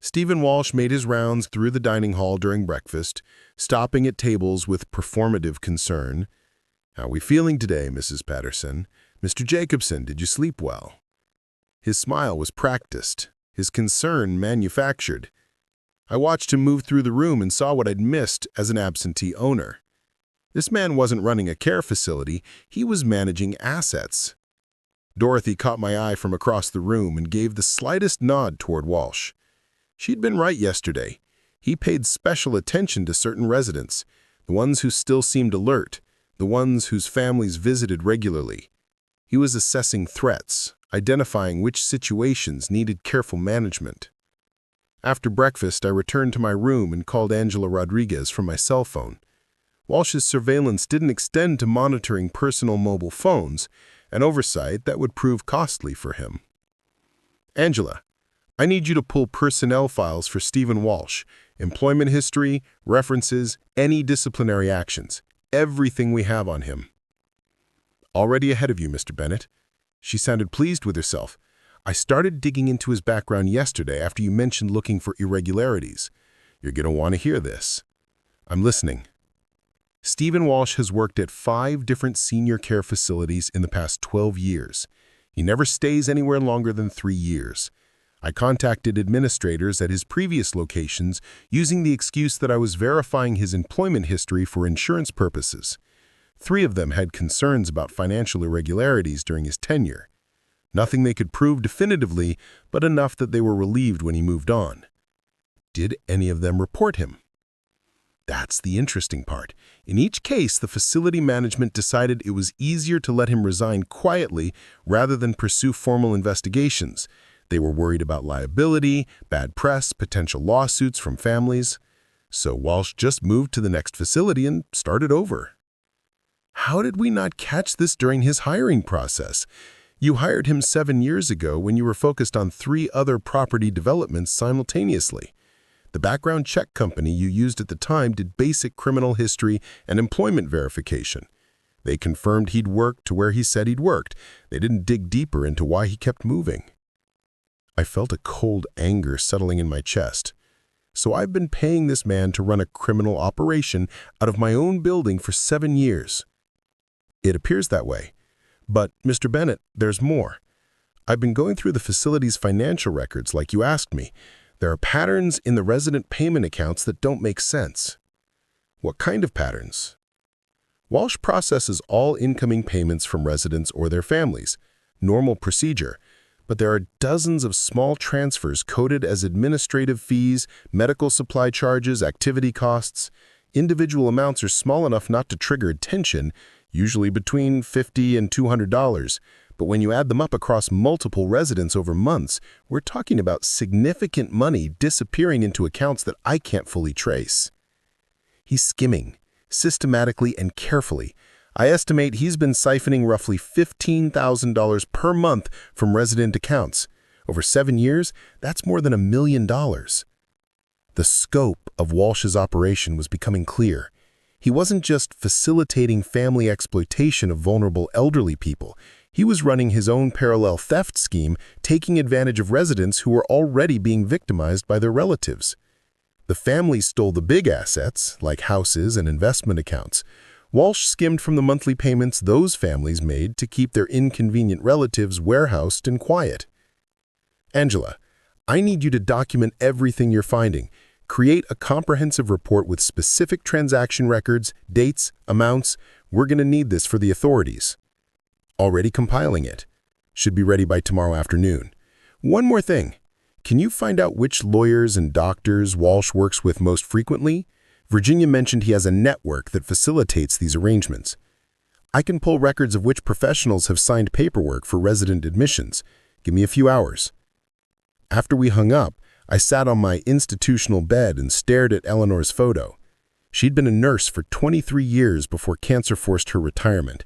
Stephen Walsh made his rounds through the dining hall during breakfast, stopping at tables with performative concern. "How are we feeling today, Mrs. Patterson? Mr. Jacobson, did you sleep well?" His smile was practiced, his concern manufactured. I watched him move through the room and saw what I'd missed as an absentee owner. This man wasn't running a care facility, he was managing assets. Dorothy caught my eye from across the room and gave the slightest nod toward Walsh. She'd been right yesterday. He paid special attention to certain residents, the ones who still seemed alert, the ones whose families visited regularly. He was assessing threats, identifying which situations needed careful management. After breakfast, I returned to my room and called Angela Rodriguez from my cell phone. Walsh's surveillance didn't extend to monitoring personal mobile phones, an oversight that would prove costly for him. "Angela, I need you to pull personnel files for Stephen Walsh, employment history, references, any disciplinary actions, everything we have on him." "Already ahead of you, Mr. Bennett." She sounded pleased with herself. "I started digging into his background yesterday after you mentioned looking for irregularities. You're going to want to hear this." "I'm listening." "Stephen Walsh has worked at 5 different senior care facilities in the past 12 years. He never stays anywhere longer than 3 years. I contacted administrators at his previous locations using the excuse that I was verifying his employment history for insurance purposes. 3 of them had concerns about financial irregularities during his tenure. Nothing they could prove definitively, but enough that they were relieved when he moved on." "Did any of them report him?" "That's the interesting part. In each case, the facility management decided it was easier to let him resign quietly rather than pursue formal investigations. They were worried about liability, bad press, potential lawsuits from families. So Walsh just moved to the next facility and started over." "How did we not catch this during his hiring process? You hired him 7 years ago when you were focused on 3 other property developments simultaneously. The background check company you used at the time did basic criminal history and employment verification. They confirmed he'd worked to where he said he'd worked. They didn't dig deeper into why he kept moving." I felt a cold anger settling in my chest. So I've been paying this man to run a criminal operation out of my own building for 7 years. "It appears that way. But, Mr. Bennett, there's more. I've been going through the facility's financial records like you asked me. There are patterns in the resident payment accounts that don't make sense." "What kind of patterns?" "Walsh processes all incoming payments from residents or their families. Normal procedure. But there are dozens of small transfers coded as administrative fees, medical supply charges, activity costs. Individual amounts are small enough not to trigger attention, usually between $50 and $200. But when you add them up across multiple residents over months, we're talking about significant money disappearing into accounts that I can't fully trace." He's skimming, systematically and carefully. I estimate he's been siphoning roughly $15,000 per month from resident accounts. Over 7 years, that's more than $1 million. The scope of Walsh's operation was becoming clear. He wasn't just facilitating family exploitation of vulnerable elderly people. He was running his own parallel theft scheme, taking advantage of residents who were already being victimized by their relatives. The families stole the big assets, like houses and investment accounts. Walsh skimmed from the monthly payments those families made to keep their inconvenient relatives warehoused and quiet. Angela, I need you to document everything you're finding. Create a comprehensive report with specific transaction records, dates, amounts. We're going to need this for the authorities. Already compiling it. Should be ready by tomorrow afternoon. One more thing. Can you find out which lawyers and doctors Walsh works with most frequently? Virginia mentioned he has a network that facilitates these arrangements. I can pull records of which professionals have signed paperwork for resident admissions. Give me a few hours. After we hung up, I sat on my institutional bed and stared at Eleanor's photo. She'd been a nurse for 23 years before cancer forced her retirement.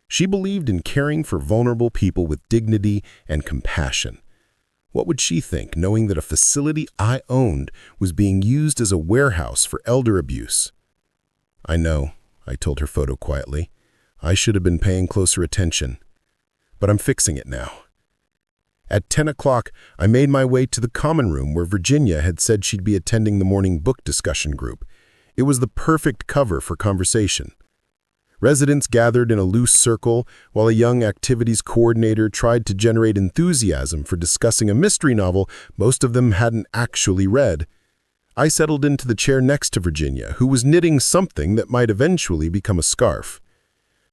She believed in caring for vulnerable people with dignity and compassion. What would she think, knowing that a facility I owned was being used as a warehouse for elder abuse? I know, I told her photo quietly. I should have been paying closer attention. But I'm fixing it now. At 10 o'clock, I made my way to the common room where Virginia had said she'd be attending the morning book discussion group. It was the perfect cover for conversation. Residents gathered in a loose circle while a young activities coordinator tried to generate enthusiasm for discussing a mystery novel most of them hadn't actually read. I settled into the chair next to Virginia, who was knitting something that might eventually become a scarf.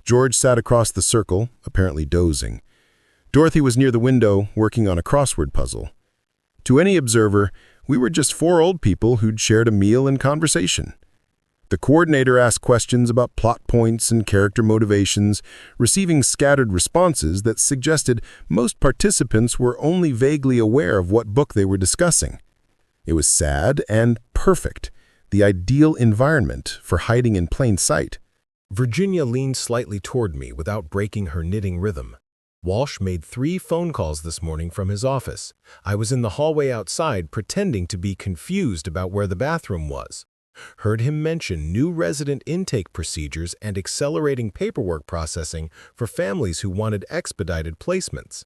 George sat across the circle, apparently dozing. Dorothy was near the window, working on a crossword puzzle. To any observer, we were just four old people who'd shared a meal and conversation. The coordinator asked questions about plot points and character motivations, receiving scattered responses that suggested most participants were only vaguely aware of what book they were discussing. It was sad and perfect, the ideal environment for hiding in plain sight. Virginia leaned slightly toward me without breaking her knitting rhythm. Walsh made 3 phone calls this morning from his office. I was in the hallway outside pretending to be confused about where the bathroom was. Heard him mention new resident intake procedures and accelerating paperwork processing for families who wanted expedited placements.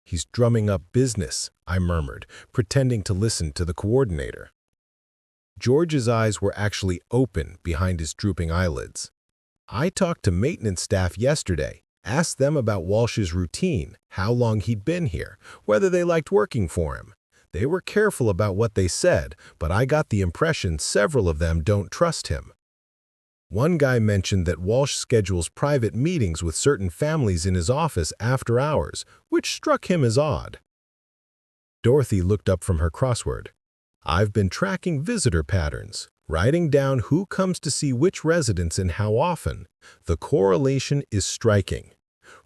He's drumming up business, I murmured, pretending to listen to the coordinator. George's eyes were actually open behind his drooping eyelids. I talked to maintenance staff yesterday, asked them about Walsh's routine, how long he'd been here, whether they liked working for him. They were careful about what they said, but I got the impression several of them don't trust him. One guy mentioned that Walsh schedules private meetings with certain families in his office after hours, which struck him as odd. Dorothy looked up from her crossword. I've been tracking visitor patterns, writing down who comes to see which residents and how often. The correlation is striking.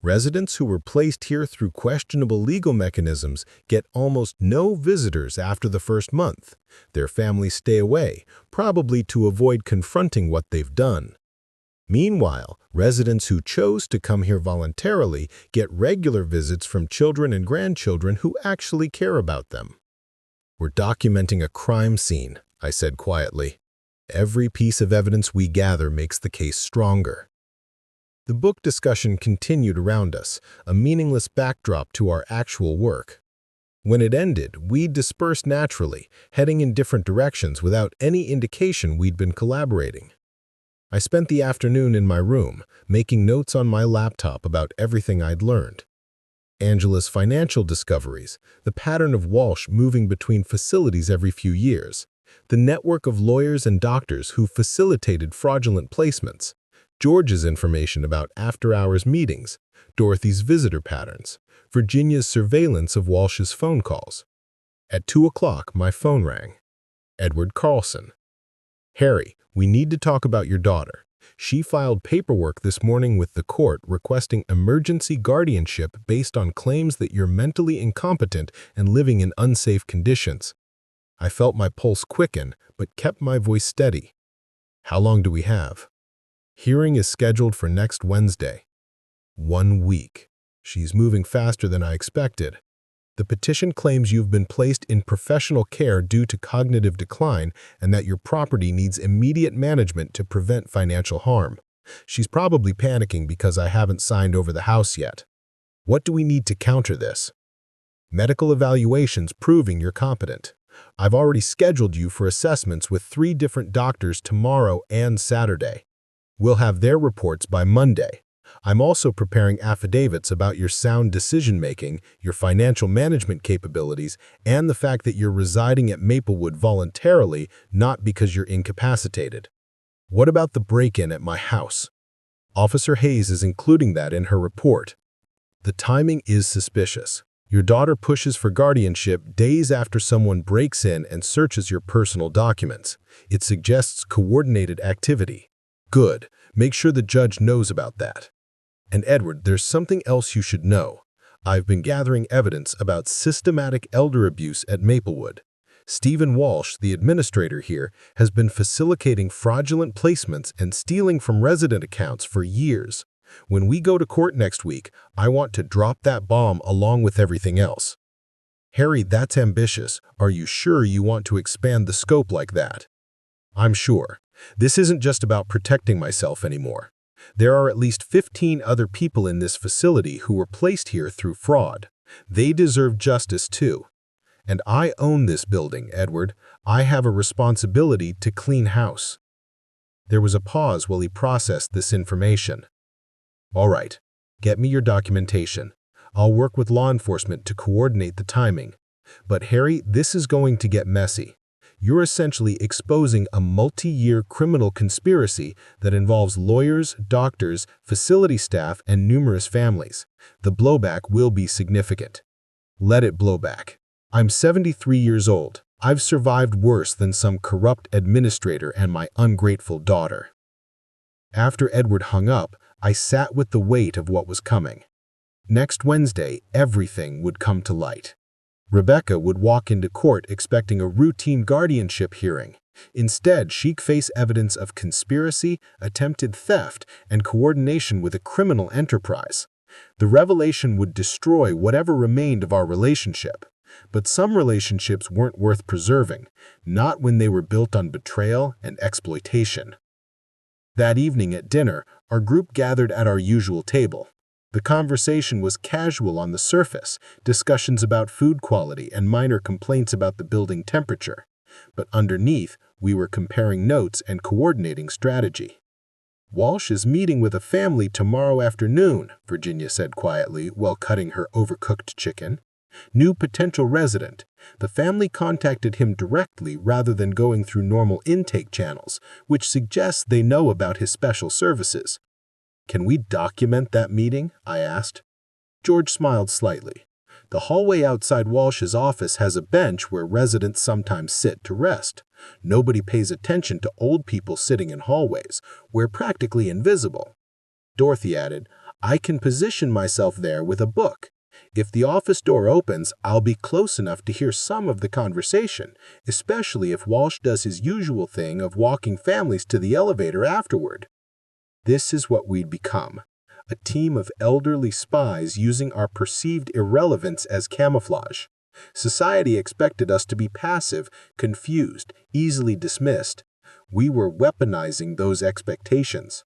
Residents who were placed here through questionable legal mechanisms get almost no visitors after the first month. Their families stay away, probably to avoid confronting what they've done. Meanwhile, residents who chose to come here voluntarily get regular visits from children and grandchildren who actually care about them. We're documenting a crime scene, I said quietly. Every piece of evidence we gather makes the case stronger. The book discussion continued around us, a meaningless backdrop to our actual work. When it ended, we dispersed naturally, heading in different directions without any indication we'd been collaborating. I spent the afternoon in my room, making notes on my laptop about everything I'd learned. Angela's financial discoveries, the pattern of Walsh moving between facilities every few years, the network of lawyers and doctors who facilitated fraudulent placements, George's information about after-hours meetings, Dorothy's visitor patterns, Virginia's surveillance of Walsh's phone calls. At 2 o'clock, my phone rang. Edward Carlson. Harry, we need to talk about your daughter. She filed paperwork this morning with the court requesting emergency guardianship based on claims that you're mentally incompetent and living in unsafe conditions. I felt my pulse quicken, but kept my voice steady. How long do we have? Hearing is scheduled for next Wednesday. 1 week. She's moving faster than I expected. The petition claims you've been placed in professional care due to cognitive decline and that your property needs immediate management to prevent financial harm. She's probably panicking because I haven't signed over the house yet. What do we need to counter this? Medical evaluations proving you're competent. I've already scheduled you for assessments with 3 different doctors tomorrow and Saturday. We'll have their reports by Monday. I'm also preparing affidavits about your sound decision-making, your financial management capabilities, and the fact that you're residing at Maplewood voluntarily, not because you're incapacitated. What about the break-in at my house? Officer Hayes is including that in her report. The timing is suspicious. Your daughter pushes for guardianship days after someone breaks in and searches your personal documents. It suggests coordinated activity. Good. Make sure the judge knows about that. And Edward, there's something else you should know. I've been gathering evidence about systematic elder abuse at Maplewood. Stephen Walsh, the administrator here, has been facilitating fraudulent placements and stealing from resident accounts for years. When we go to court next week, I want to drop that bomb along with everything else. Harry, that's ambitious. Are you sure you want to expand the scope like that? I'm sure. This isn't just about protecting myself anymore. There are at least 15 other people in this facility who were placed here through fraud. They deserve justice too. And I own this building, Edward. I have a responsibility to clean house. There was a pause while he processed this information. All right, get me your documentation. I'll work with law enforcement to coordinate the timing. But Harry, this is going to get messy. You're essentially exposing a multi-year criminal conspiracy that involves lawyers, doctors, facility staff, and numerous families. The blowback will be significant. Let it blow back. I'm 73 years old. I've survived worse than some corrupt administrator and my ungrateful daughter. After Edward hung up, I sat with the weight of what was coming. Next Wednesday, everything would come to light. Rebecca would walk into court expecting a routine guardianship hearing. Instead, she'd face evidence of conspiracy, attempted theft, and coordination with a criminal enterprise. The revelation would destroy whatever remained of our relationship. But some relationships weren't worth preserving, not when they were built on betrayal and exploitation. That evening at dinner, our group gathered at our usual table. The conversation was casual on the surface, discussions about food quality and minor complaints about the building temperature. But underneath, we were comparing notes and coordinating strategy. Walsh is meeting with a family tomorrow afternoon, Virginia said quietly while cutting her overcooked chicken. New potential resident. The family contacted him directly rather than going through normal intake channels, which suggests they know about his special services. Can we document that meeting? I asked. George smiled slightly. The hallway outside Walsh's office has a bench where residents sometimes sit to rest. Nobody pays attention to old people sitting in hallways. We're practically invisible. Dorothy added, I can position myself there with a book. If the office door opens, I'll be close enough to hear some of the conversation, especially if Walsh does his usual thing of walking families to the elevator afterward. This is what we'd become, a team of elderly spies using our perceived irrelevance as camouflage. Society expected us to be passive, confused, easily dismissed. We were weaponizing those expectations.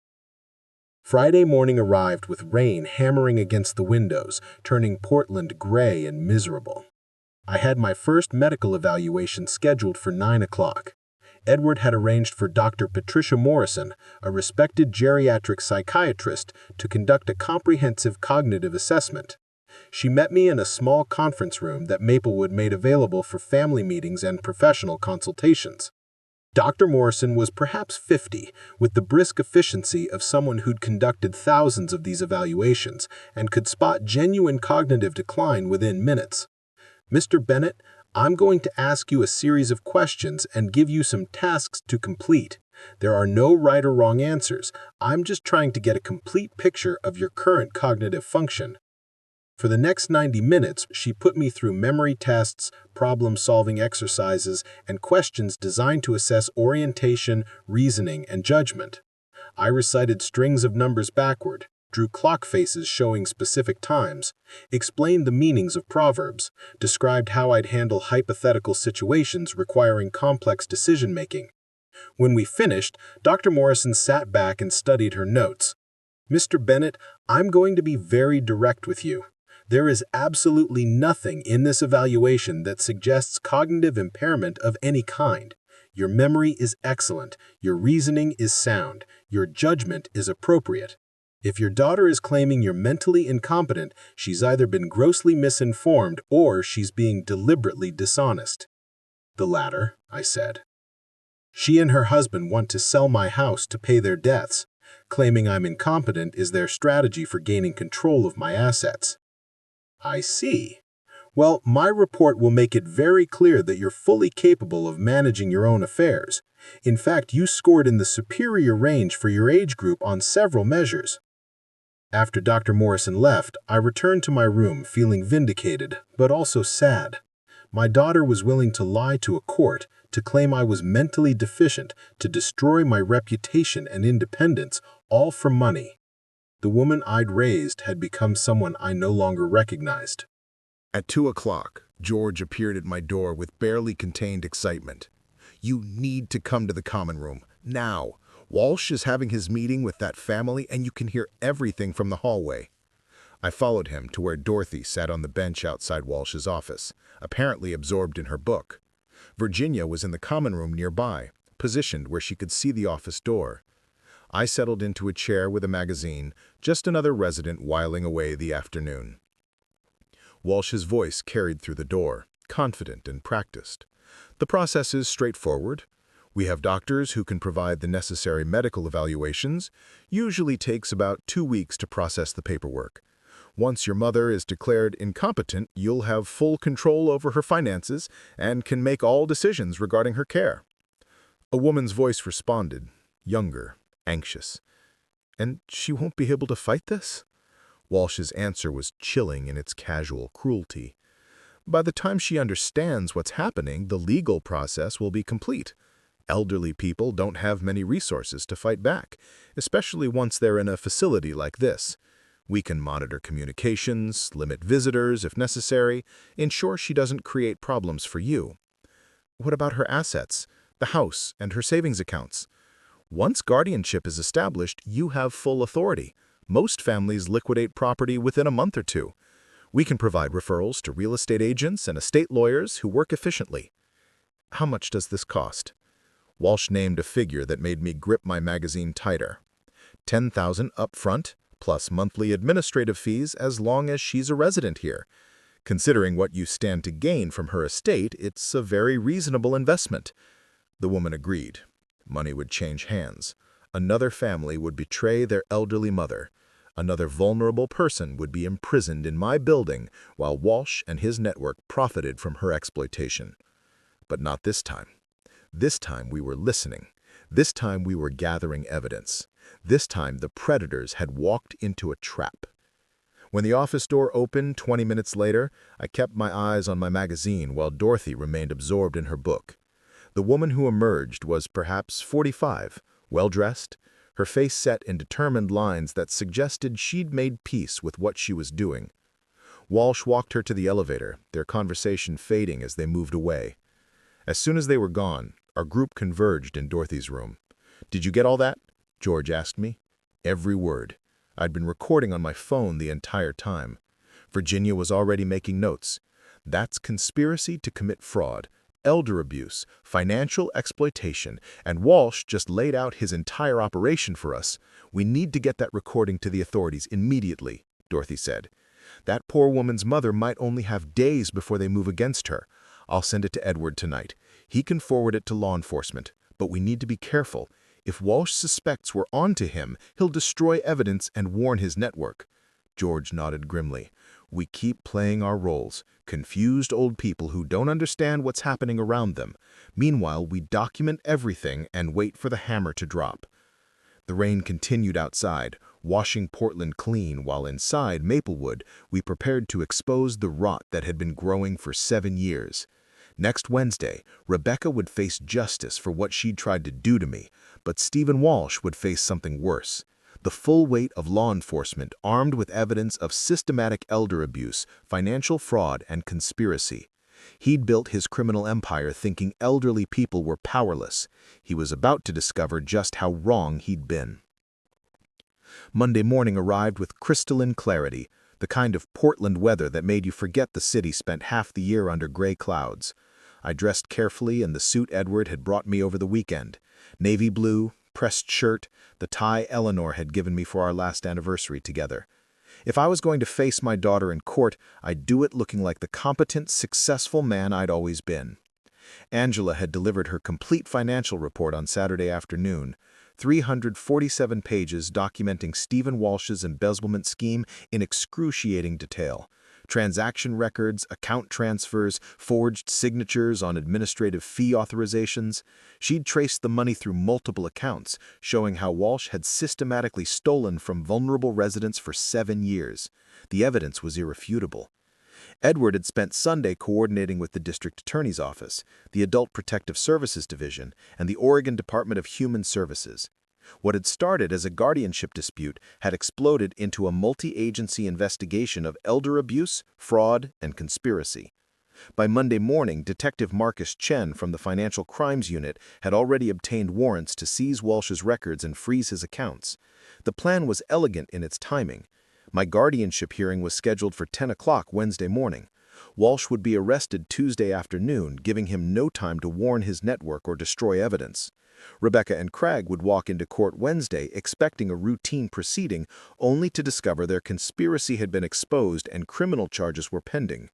Friday morning arrived with rain hammering against the windows, turning Portland gray and miserable. I had my first medical evaluation scheduled for 9 o'clock. Edward had arranged for Dr. Patricia Morrison, a respected geriatric psychiatrist, to conduct a comprehensive cognitive assessment. She met me in a small conference room that Maplewood made available for family meetings and professional consultations. Dr. Morrison was perhaps 50, with the brisk efficiency of someone who'd conducted thousands of these evaluations and could spot genuine cognitive decline within minutes. Mr. Bennett, I'm going to ask you a series of questions and give you some tasks to complete. There are no right or wrong answers. I'm just trying to get a complete picture of your current cognitive function. For the next 90 minutes, she put me through memory tests, problem-solving exercises, and questions designed to assess orientation, reasoning, and judgment. I recited strings of numbers backward, drew clock faces showing specific times, explained the meanings of proverbs, described how I'd handle hypothetical situations requiring complex decision-making. When we finished, Dr. Morrison sat back and studied her notes. "Mr. Bennett, I'm going to be very direct with you. There is absolutely nothing in this evaluation that suggests cognitive impairment of any kind. Your memory is excellent, your reasoning is sound, your judgment is appropriate. If your daughter is claiming you're mentally incompetent, she's either been grossly misinformed or she's being deliberately dishonest." "The latter," I said. "She and her husband want to sell my house to pay their debts. Claiming I'm incompetent is their strategy for gaining control of my assets." "I see. Well, my report will make it very clear that you're fully capable of managing your own affairs. In fact, you scored in the superior range for your age group on several measures." After Dr. Morrison left, I returned to my room feeling vindicated, but also sad. My daughter was willing to lie to a court, to claim I was mentally deficient, to destroy my reputation and independence, all for money. The woman I'd raised had become someone I no longer recognized. At 2 o'clock, George appeared at my door with barely contained excitement. "You need to come to the common room, now. Walsh is having his meeting with that family and you can hear everything from the hallway." I followed him to where Dorothy sat on the bench outside Walsh's office, apparently absorbed in her book. Virginia was in the common room nearby, positioned where she could see the office door. I settled into a chair with a magazine, just another resident whiling away the afternoon. Walsh's voice carried through the door, confident and practiced. "The process is straightforward. We have doctors who can provide the necessary medical evaluations. Usually takes about 2 weeks to process the paperwork. Once your mother is declared incompetent, you'll have full control over her finances and can make all decisions regarding her care." A woman's voice responded, younger, anxious. "And she won't be able to fight this?" Walsh's answer was chilling in its casual cruelty. "By the time she understands what's happening, the legal process will be complete. Elderly people don't have many resources to fight back, especially once they're in a facility like this. We can monitor communications, limit visitors if necessary, ensure she doesn't create problems for you." "What about her assets, the house, and her savings accounts?" "Once guardianship is established, you have full authority. Most families liquidate property within a month or 2. We can provide referrals to real estate agents and estate lawyers who work efficiently." "How much does this cost?" Walsh named a figure that made me grip my magazine tighter. $10,000 up front, plus monthly administrative fees as long as she's a resident here. Considering what you stand to gain from her estate, it's a very reasonable investment." The woman agreed. Money would change hands. Another family would betray their elderly mother. Another vulnerable person would be imprisoned in my building while Walsh and his network profited from her exploitation. But not this time. This time we were listening. This time we were gathering evidence. This time the predators had walked into a trap. When the office door opened 20 minutes later, I kept my eyes on my magazine while Dorothy remained absorbed in her book. The woman who emerged was perhaps 45, well-dressed, her face set in determined lines that suggested she'd made peace with what she was doing. Walsh walked her to the elevator, their conversation fading as they moved away. As soon as they were gone, our group converged in Dorothy's room. "Did you get all that?" George asked me. Every word. I'd been recording on my phone the entire time. Virginia was already making notes. "That's conspiracy to commit fraud, elder abuse, financial exploitation, and Walsh just laid out his entire operation for us. We need to get that recording to the authorities immediately," Dorothy said. "That poor woman's mother might only have days before they move against her. I'll send it to Edward tonight. He can forward it to law enforcement, but we need to be careful. If Walsh suspects we're onto him, he'll destroy evidence and warn his network." George nodded grimly. "We keep playing our roles, confused old people who don't understand what's happening around them. Meanwhile, we document everything and wait for the hammer to drop." The rain continued outside, washing Portland clean, while inside Maplewood, we prepared to expose the rot that had been growing for 7 years. Next Wednesday, Rebecca would face justice for what she'd tried to do to me, but Stephen Walsh would face something worse. The the full weight of law enforcement armed with evidence of systematic elder abuse, financial fraud, and conspiracy. He'd built his criminal empire thinking elderly people were powerless. He was about to discover just how wrong he'd been. Monday morning arrived with crystalline clarity, the kind of Portland weather that made you forget the city spent half the year under gray clouds. I dressed carefully in the suit Edward had brought me over the weekend. Navy blue, pressed shirt, the tie Eleanor had given me for our last anniversary together. If I was going to face my daughter in court, I'd do it looking like the competent, successful man I'd always been. Angela had delivered her complete financial report on Saturday afternoon, 347 pages documenting Stephen Walsh's embezzlement scheme in excruciating detail. Transaction records, account transfers, forged signatures on administrative fee authorizations. She'd traced the money through multiple accounts, showing how Walsh had systematically stolen from vulnerable residents for 7 years. The evidence was irrefutable. Edward had spent Sunday coordinating with the District Attorney's Office, the Adult Protective Services Division, and the Oregon Department of Human Services. What had started as a guardianship dispute had exploded into a multi-agency investigation of elder abuse, fraud, and conspiracy. By Monday morning, Detective Marcus Chen from the Financial Crimes Unit had already obtained warrants to seize Walsh's records and freeze his accounts. The plan was elegant in its timing. My guardianship hearing was scheduled for 10 o'clock Wednesday morning. Walsh would be arrested Tuesday afternoon, giving him no time to warn his network or destroy evidence. Rebecca and Craig would walk into court Wednesday expecting a routine proceeding, only to discover their conspiracy had been exposed and criminal charges were pending.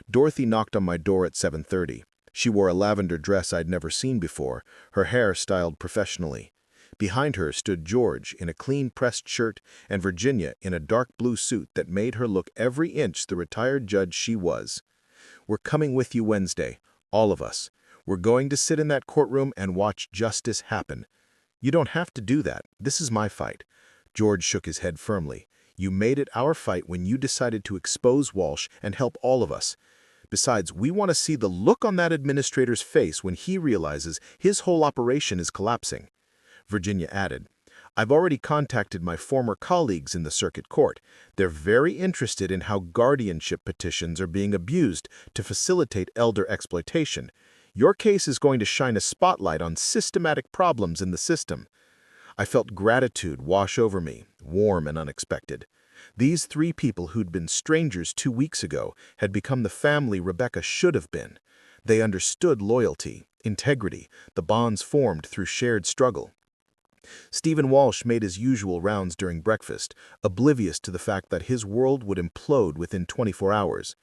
Dorothy knocked on my door at 7:30. She wore a lavender dress I'd never seen before, her hair styled professionally. Behind her stood George in a clean pressed shirt and Virginia in a dark blue suit that made her look every inch the retired judge she was. "We're coming with you Wednesday, all of us. We're going to sit in that courtroom and watch justice happen." "You don't have to do that. This is my fight." George shook his head firmly. "You made it our fight when you decided to expose Walsh and help all of us. Besides, we want to see the look on that administrator's face when he realizes his whole operation is collapsing." Virginia added, "I've already contacted my former colleagues in the circuit court. They're very interested in how guardianship petitions are being abused to facilitate elder exploitation. Your case is going to shine a spotlight on systematic problems in the system." I felt gratitude wash over me, warm and unexpected. These 3 people who'd been strangers 2 weeks ago had become the family Rebecca should have been. They understood loyalty, integrity, the bonds formed through shared struggle. Stephen Walsh made his usual rounds during breakfast, oblivious to the fact that his world would implode within 24 hours.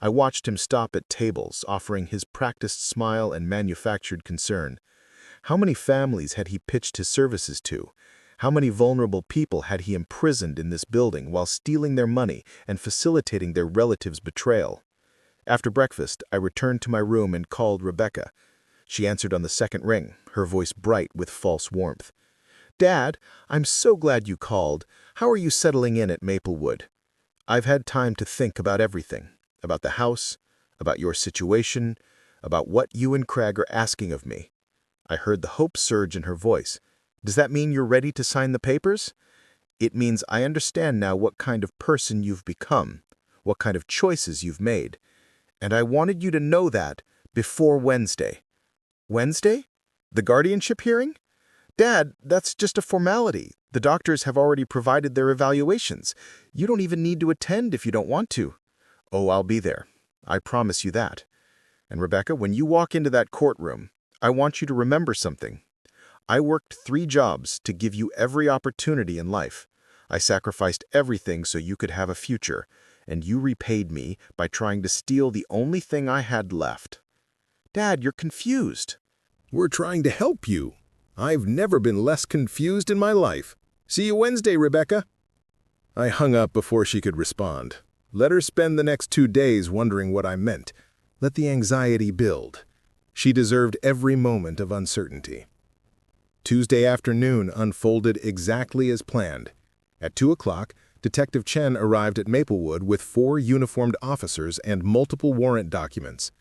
I watched him stop at tables, offering his practiced smile and manufactured concern. How many families had he pitched his services to? How many vulnerable people had he imprisoned in this building while stealing their money and facilitating their relatives' betrayal? After breakfast, I returned to my room and called Rebecca. She answered on the second ring, her voice bright with false warmth. "Dad, I'm so glad you called. How are you settling in at Maplewood?" "I've had time to think about everything. About the house, about your situation, about what you and Craig are asking of me." I heard the hope surge in her voice. "Does that mean you're ready to sign the papers?" "It means I understand now what kind of person you've become, what kind of choices you've made. And I wanted you to know that before Wednesday." "Wednesday? The guardianship hearing?" "Dad, that's just a formality. The doctors have already provided their evaluations. You don't even need to attend if you don't want to." "Oh, I'll be there. I promise you that. And Rebecca, when you walk into that courtroom, I want you to remember something. I worked 3 jobs to give you every opportunity in life. I sacrificed everything so you could have a future, and you repaid me by trying to steal the only thing I had left." "Dad, you're confused." "We're trying to help you. I've never been less confused in my life. See you Wednesday, Rebecca." I hung up before she could respond. Let her spend the next 2 days wondering what I meant. Let the anxiety build. She deserved every moment of uncertainty. Tuesday afternoon unfolded exactly as planned. At 2 o'clock, Detective Chen arrived at Maplewood with 4 uniformed officers and multiple warrant documents.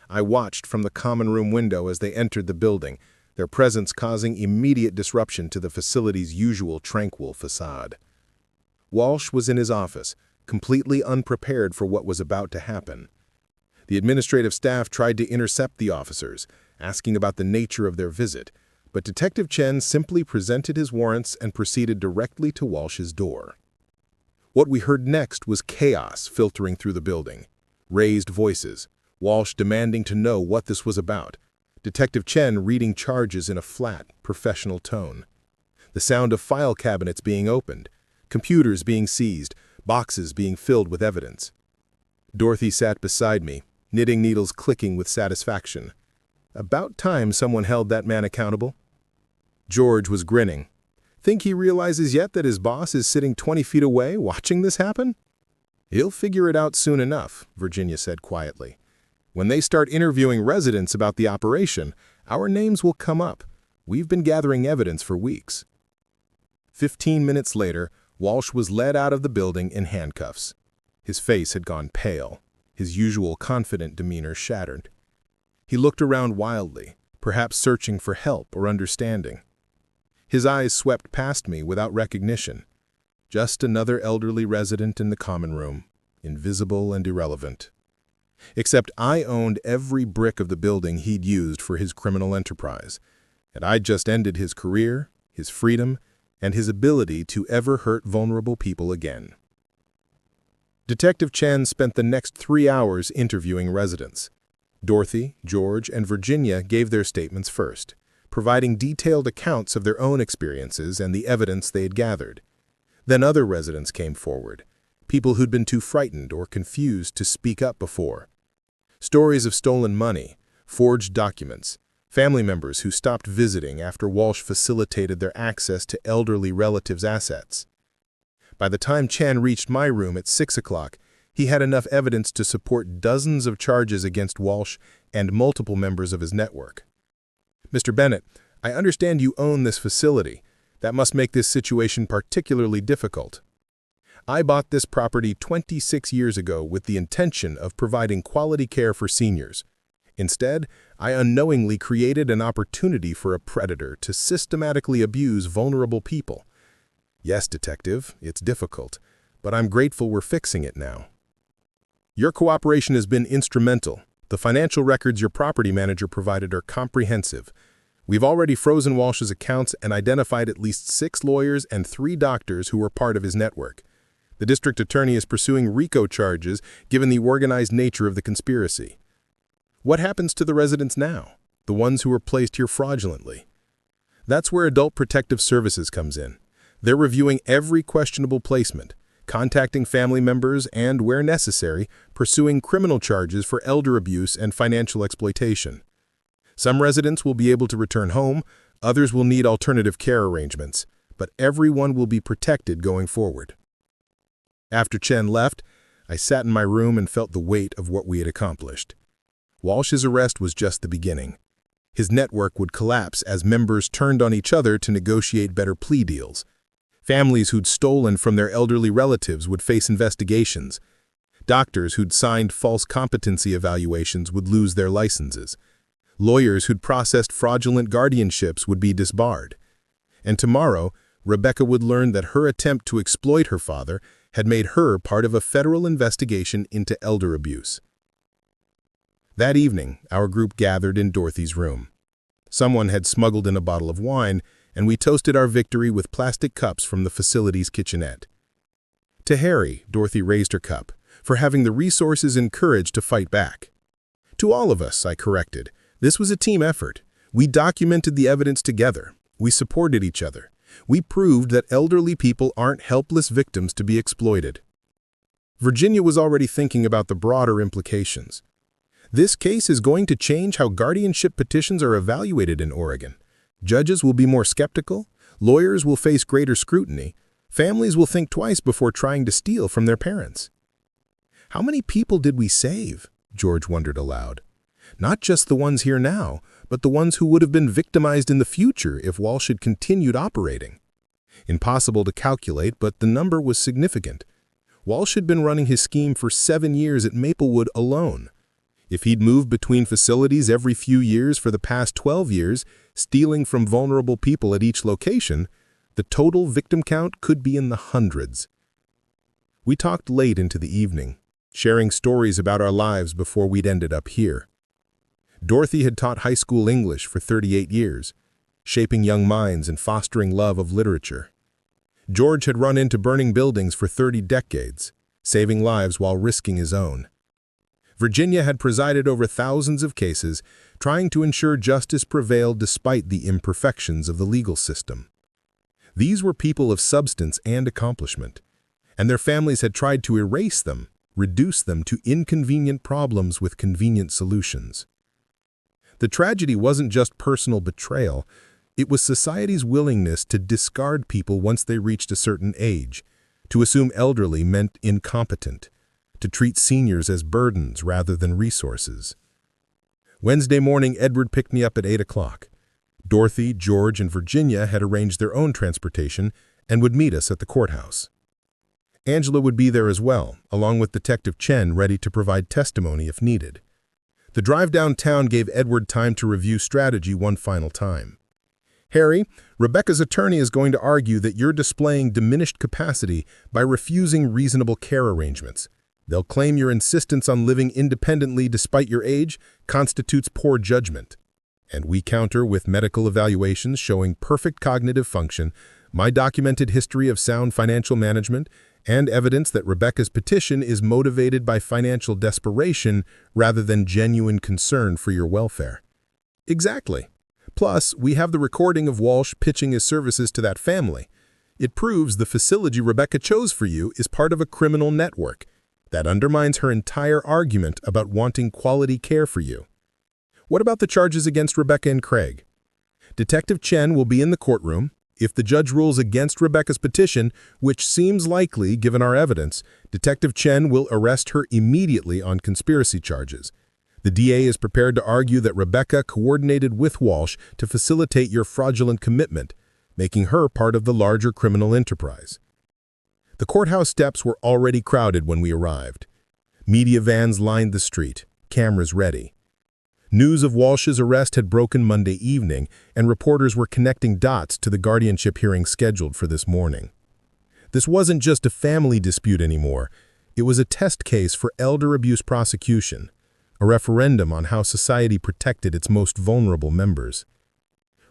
I watched from the common room window as they entered the building, their presence causing immediate disruption to the facility's usual tranquil facade. Walsh was in his office, completely unprepared for what was about to happen. The administrative staff tried to intercept the officers, asking about the nature of their visit, but Detective Chen simply presented his warrants and proceeded directly to Walsh's door. What we heard next was chaos filtering through the building. Raised voices, Walsh demanding to know what this was about, Detective Chen reading charges in a flat, professional tone. The sound of file cabinets being opened, computers being seized, boxes being filled with evidence. Dorothy sat beside me, knitting needles clicking with satisfaction. About time someone held that man accountable. George was grinning. Think he realizes yet that his boss is sitting 20 feet away watching this happen? He'll figure it out soon enough, Virginia said quietly. When they start interviewing residents about the operation, our names will come up. We've been gathering evidence for weeks. 15 minutes later, Walsh was led out of the building in handcuffs. His face had gone pale, his usual confident demeanor shattered. He looked around wildly, perhaps searching for help or understanding. His eyes swept past me without recognition. Just another elderly resident in the common room, invisible and irrelevant. Except I owned every brick of the building he'd used for his criminal enterprise, and I'd just ended his career, his freedom, and his ability to ever hurt vulnerable people again. Detective Chen spent the next 3 hours interviewing residents. Dorothy, George, and Virginia gave their statements first, providing detailed accounts of their own experiences and the evidence they had gathered. Then other residents came forward, people who'd been too frightened or confused to speak up before. Stories of stolen money, forged documents, family members who stopped visiting after Walsh facilitated their access to elderly relatives' assets. By the time Chan reached my room at 6 o'clock, he had enough evidence to support dozens of charges against Walsh and multiple members of his network. Mr. Bennett, I understand you own this facility. That must make this situation particularly difficult. I bought this property 26 years ago with the intention of providing quality care for seniors. Instead, I unknowingly created an opportunity for a predator to systematically abuse vulnerable people. Yes, Detective, it's difficult, but I'm grateful we're fixing it now. Your cooperation has been instrumental. The financial records your property manager provided are comprehensive. We've already frozen Walsh's accounts and identified at least 6 lawyers and 3 doctors who were part of his network. The district attorney is pursuing RICO charges given the organized nature of the conspiracy. What happens to the residents now, the ones who were placed here fraudulently? That's where Adult Protective Services comes in. They're reviewing every questionable placement, contacting family members and, where necessary, pursuing criminal charges for elder abuse and financial exploitation. Some residents will be able to return home, others will need alternative care arrangements, but everyone will be protected going forward. After Chen left, I sat in my room and felt the weight of what we had accomplished. Walsh's arrest was just the beginning. His network would collapse as members turned on each other to negotiate better plea deals. Families who'd stolen from their elderly relatives would face investigations. Doctors who'd signed false competency evaluations would lose their licenses. Lawyers who'd processed fraudulent guardianships would be disbarred. And tomorrow, Rebecca would learn that her attempt to exploit her father had made her part of a federal investigation into elder abuse. That evening, our group gathered in Dorothy's room. Someone had smuggled in a bottle of wine, and we toasted our victory with plastic cups from the facility's kitchenette. To Harry, Dorothy raised her cup, for having the resources and courage to fight back. To all of us, I corrected, this was a team effort. We documented the evidence together. We supported each other. We proved that elderly people aren't helpless victims to be exploited. Virginia was already thinking about the broader implications. This case is going to change how guardianship petitions are evaluated in Oregon. Judges will be more skeptical, lawyers will face greater scrutiny, families will think twice before trying to steal from their parents. How many people did we save? George wondered aloud. Not just the ones here now, but the ones who would have been victimized in the future if Walsh had continued operating. Impossible to calculate, but the number was significant. Walsh had been running his scheme for 7 years at Maplewood alone. If he'd moved between facilities every few years for the past 12 years, stealing from vulnerable people at each location, the total victim count could be in the hundreds. We talked late into the evening, sharing stories about our lives before we'd ended up here. Dorothy had taught high school English for 38 years, shaping young minds and fostering love of literature. George had run into burning buildings for 30 decades, saving lives while risking his own. Virginia had presided over thousands of cases, trying to ensure justice prevailed despite the imperfections of the legal system. These were people of substance and accomplishment, and their families had tried to erase them, reduce them to inconvenient problems with convenient solutions. The tragedy wasn't just personal betrayal, it was society's willingness to discard people once they reached a certain age, to assume elderly meant incompetent, to treat seniors as burdens rather than resources. Wednesday morning, Edward picked me up at 8 o'clock. Dorothy, George, and Virginia had arranged their own transportation and would meet us at the courthouse. Angela would be there as well, along with Detective Chen ready to provide testimony if needed. The drive downtown gave Edward time to review strategy one final time. Harry, Rebecca's attorney is going to argue that you're displaying diminished capacity by refusing reasonable care arrangements. They'll claim your insistence on living independently despite your age constitutes poor judgment. And we counter with medical evaluations showing perfect cognitive function, my documented history of sound financial management, and evidence that Rebecca's petition is motivated by financial desperation rather than genuine concern for your welfare. Exactly. Plus, we have the recording of Walsh pitching his services to that family. It proves the facility Rebecca chose for you is part of a criminal network. That undermines her entire argument about wanting quality care for you. What about the charges against Rebecca and Craig? Detective Chen will be in the courtroom. If the judge rules against Rebecca's petition, which seems likely given our evidence, Detective Chen will arrest her immediately on conspiracy charges. The DA is prepared to argue that Rebecca coordinated with Walsh to facilitate your fraudulent commitment, making her part of the larger criminal enterprise. The courthouse steps were already crowded when we arrived. Media vans lined the street, cameras ready. News of Walsh's arrest had broken Monday evening, and reporters were connecting dots to the guardianship hearing scheduled for this morning. This wasn't just a family dispute anymore. It was a test case for elder abuse prosecution, a referendum on how society protected its most vulnerable members.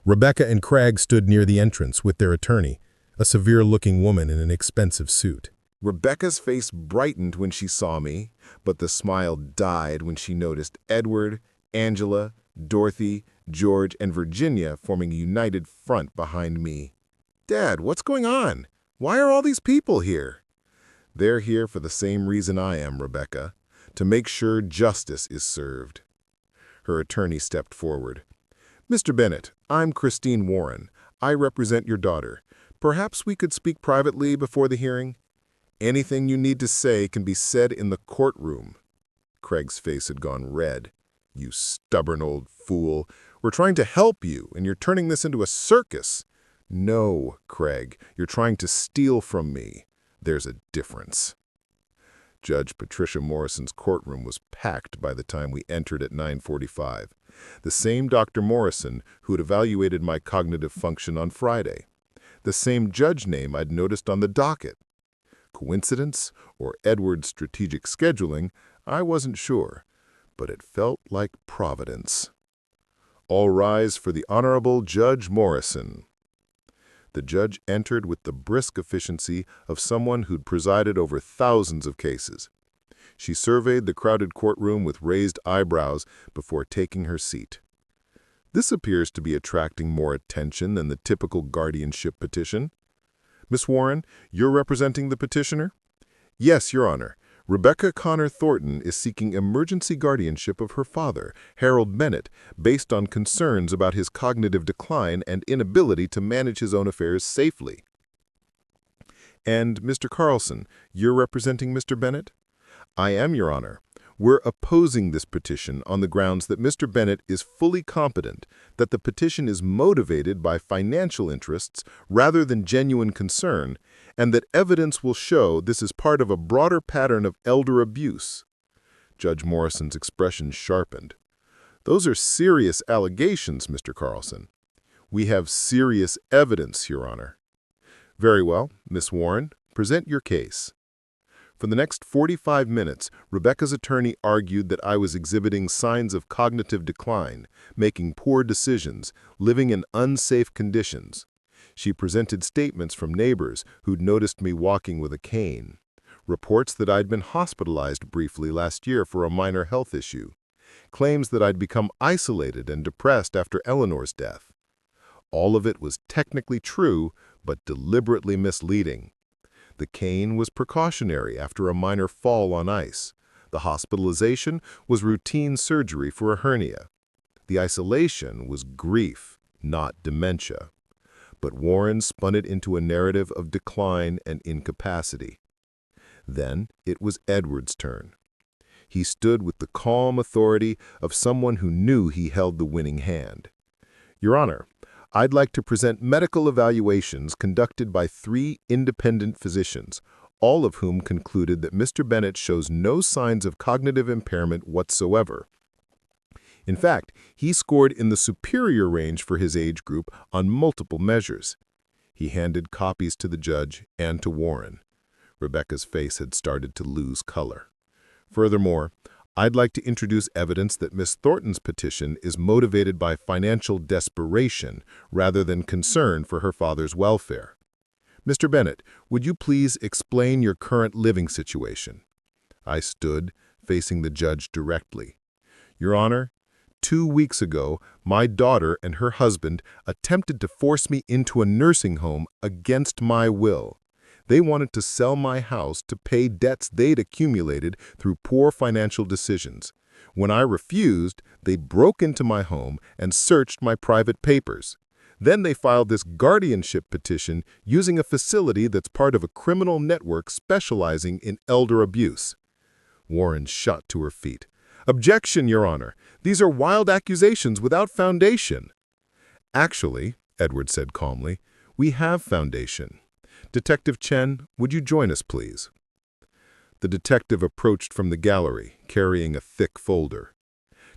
Rebecca and Craig stood near the entrance with their attorney, a severe-looking woman in an expensive suit. Rebecca's face brightened when she saw me, but the smile died when she noticed Edward, Angela, Dorothy, George, and Virginia forming a united front behind me. "Dad, what's going on? Why are all these people here?" "They're here for the same reason I am, Rebecca, to make sure justice is served." Her attorney stepped forward. "Mr. Bennett, I'm Christine Warren. I represent your daughter. Perhaps we could speak privately before the hearing? Anything you need to say can be said in the courtroom." Craig's face had gone red. "You stubborn old fool. We're trying to help you, and you're turning this into a circus." "No, Craig, you're trying to steal from me. There's a difference." Judge Patricia Morrison's courtroom was packed by the time we entered at 9:45. The same Dr. Morrison who had evaluated my cognitive function on Friday. The same judge name I'd noticed on the docket. Coincidence or Edward's strategic scheduling, I wasn't sure, but it felt like providence. "All rise for the Honorable Judge Morrison." The judge entered with the brisk efficiency of someone who'd presided over thousands of cases. She surveyed the crowded courtroom with raised eyebrows before taking her seat. "This appears to be attracting more attention than the typical guardianship petition. Miss Warren, you're representing the petitioner?" "Yes, Your Honor. Rebecca Connor Thornton is seeking emergency guardianship of her father, Harold Bennett, based on concerns about his cognitive decline and inability to manage his own affairs safely." "And Mr. Carlson, you're representing Mr. Bennett?" "I am, Your Honor. We're opposing this petition on the grounds that Mr. Bennett is fully competent, that the petition is motivated by financial interests rather than genuine concern, and that evidence will show this is part of a broader pattern of elder abuse." Judge Morrison's expression sharpened. "Those are serious allegations, Mr. Carlson." "We have serious evidence, Your Honor." "Very well, Miss Warren, present your case." For the next 45 minutes, Rebecca's attorney argued that I was exhibiting signs of cognitive decline, making poor decisions, living in unsafe conditions. She presented statements from neighbors who'd noticed me walking with a cane, reports that I'd been hospitalized briefly last year for a minor health issue, claims that I'd become isolated and depressed after Eleanor's death. All of it was technically true, but deliberately misleading. The cane was precautionary after a minor fall on ice. The hospitalization was routine surgery for a hernia. The isolation was grief, not dementia. But Warren spun it into a narrative of decline and incapacity. Then it was Edward's turn. He stood with the calm authority of someone who knew he held the winning hand. "Your Honor, I'd like to present medical evaluations conducted by 3 independent physicians, all of whom concluded that Mr. Bennett shows no signs of cognitive impairment whatsoever. In fact, he scored in the superior range for his age group on multiple measures." He handed copies to the judge and to Warren. Rebecca's face had started to lose color. "Furthermore, I'd like to introduce evidence that Miss Thornton's petition is motivated by financial desperation rather than concern for her father's welfare. Mr. Bennett, would you please explain your current living situation?" I stood, facing the judge directly. "Your Honor, 2 weeks ago, my daughter and her husband attempted to force me into a nursing home against my will. They wanted to sell my house to pay debts they'd accumulated through poor financial decisions. When I refused, they broke into my home and searched my private papers. Then they filed this guardianship petition using a facility that's part of a criminal network specializing in elder abuse." Warren shot to her feet. "Objection, Your Honor. These are wild accusations without foundation." "Actually," Edward said calmly, "we have foundation. Detective Chen, would you join us, please?" The detective approached from the gallery, carrying a thick folder.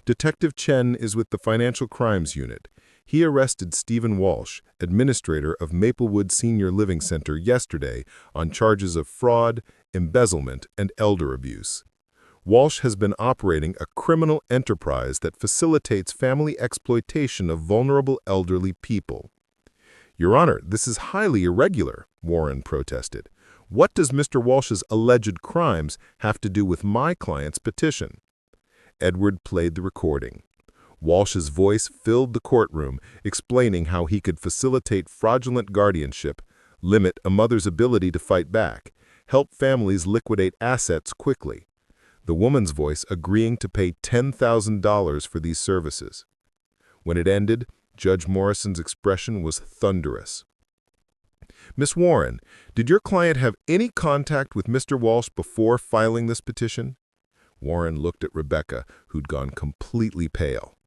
"Detective Chen is with the Financial Crimes Unit. He arrested Stephen Walsh, administrator of Maplewood Senior Living Center, yesterday on charges of fraud, embezzlement, and elder abuse. Walsh has been operating a criminal enterprise that facilitates family exploitation of vulnerable elderly people." "Your Honor, this is highly irregular," Warren protested. "What does Mr. Walsh's alleged crimes have to do with my client's petition?" Edward played the recording. Walsh's voice filled the courtroom, explaining how he could facilitate fraudulent guardianship, limit a mother's ability to fight back, help families liquidate assets quickly. The woman's voice agreeing to pay $10,000 for these services. When it ended, Judge Morrison's expression was thunderous. "Miss Warren, did your client have any contact with Mr. Walsh before filing this petition?" Warren looked at Rebecca, who'd gone completely pale.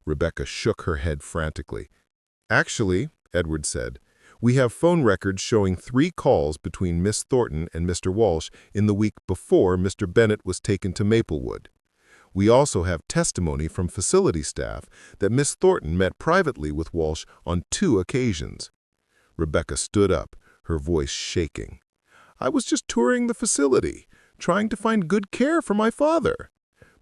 Rebecca shook her head frantically. "Actually," Edward said, "we have phone records showing 3 calls between Miss Thornton and Mr. Walsh in the week before Mr. Bennett was taken to Maplewood. We also have testimony from facility staff that Miss Thornton met privately with Walsh on 2 occasions. Rebecca stood up, her voice shaking. "I was just touring the facility, trying to find good care for my father.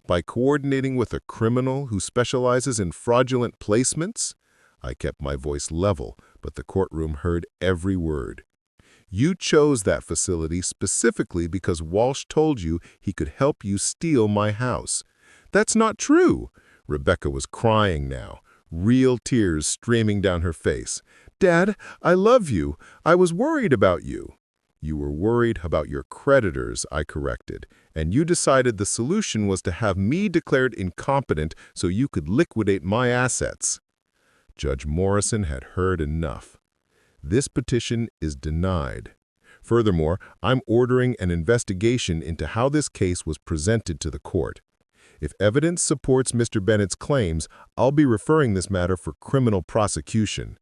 By coordinating with a criminal who specializes in fraudulent placements?" I kept my voice level, but the courtroom heard every word. "You chose that facility specifically because Walsh told you he could help you steal my house." "That's not true." Rebecca was crying now, real tears streaming down her face. "Dad, I love you. I was worried about you." "You were worried about your creditors," I corrected, "and you decided the solution was to have me declared incompetent so you could liquidate my assets." Judge Morrison had heard enough. "This petition is denied. Furthermore, I'm ordering an investigation into how this case was presented to the court. If evidence supports Mr. Bennett's claims, I'll be referring this matter for criminal prosecution."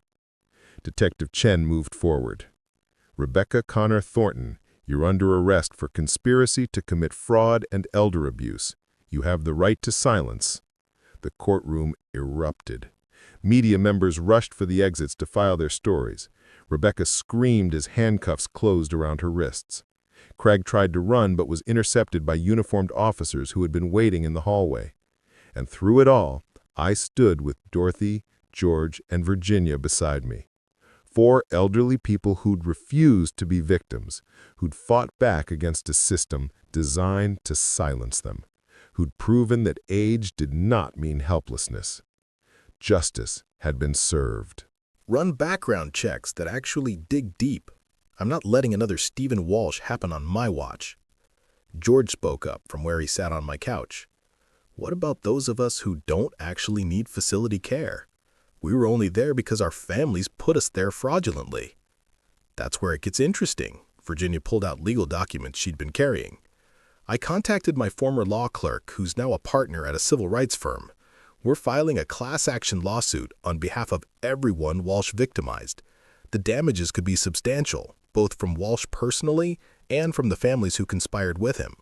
Detective Chen moved forward. "Rebecca Connor Thornton, you're under arrest for conspiracy to commit fraud and elder abuse. You have the right to silence." The courtroom erupted. Media members rushed for the exits to file their stories. Rebecca screamed as handcuffs closed around her wrists. Craig tried to run but was intercepted by uniformed officers who had been waiting in the hallway. And through it all, I stood with Dorothy, George, and Virginia beside me. 4 elderly people who'd refused to be victims, who'd fought back against a system designed to silence them, who'd proven that age did not mean helplessness. Justice had been served. Run background checks that actually dig deep. I'm not letting another Stephen Walsh happen on my watch. George spoke up from where he sat on my couch. What about those of us who don't actually need facility care? We were only there because our families put us there fraudulently. That's where it gets interesting. Virginia pulled out legal documents she'd been carrying. I contacted my former law clerk, who's now a partner at a civil rights firm. We're filing a class action lawsuit on behalf of everyone Walsh victimized. The damages could be substantial, both from Walsh personally and from the families who conspired with him.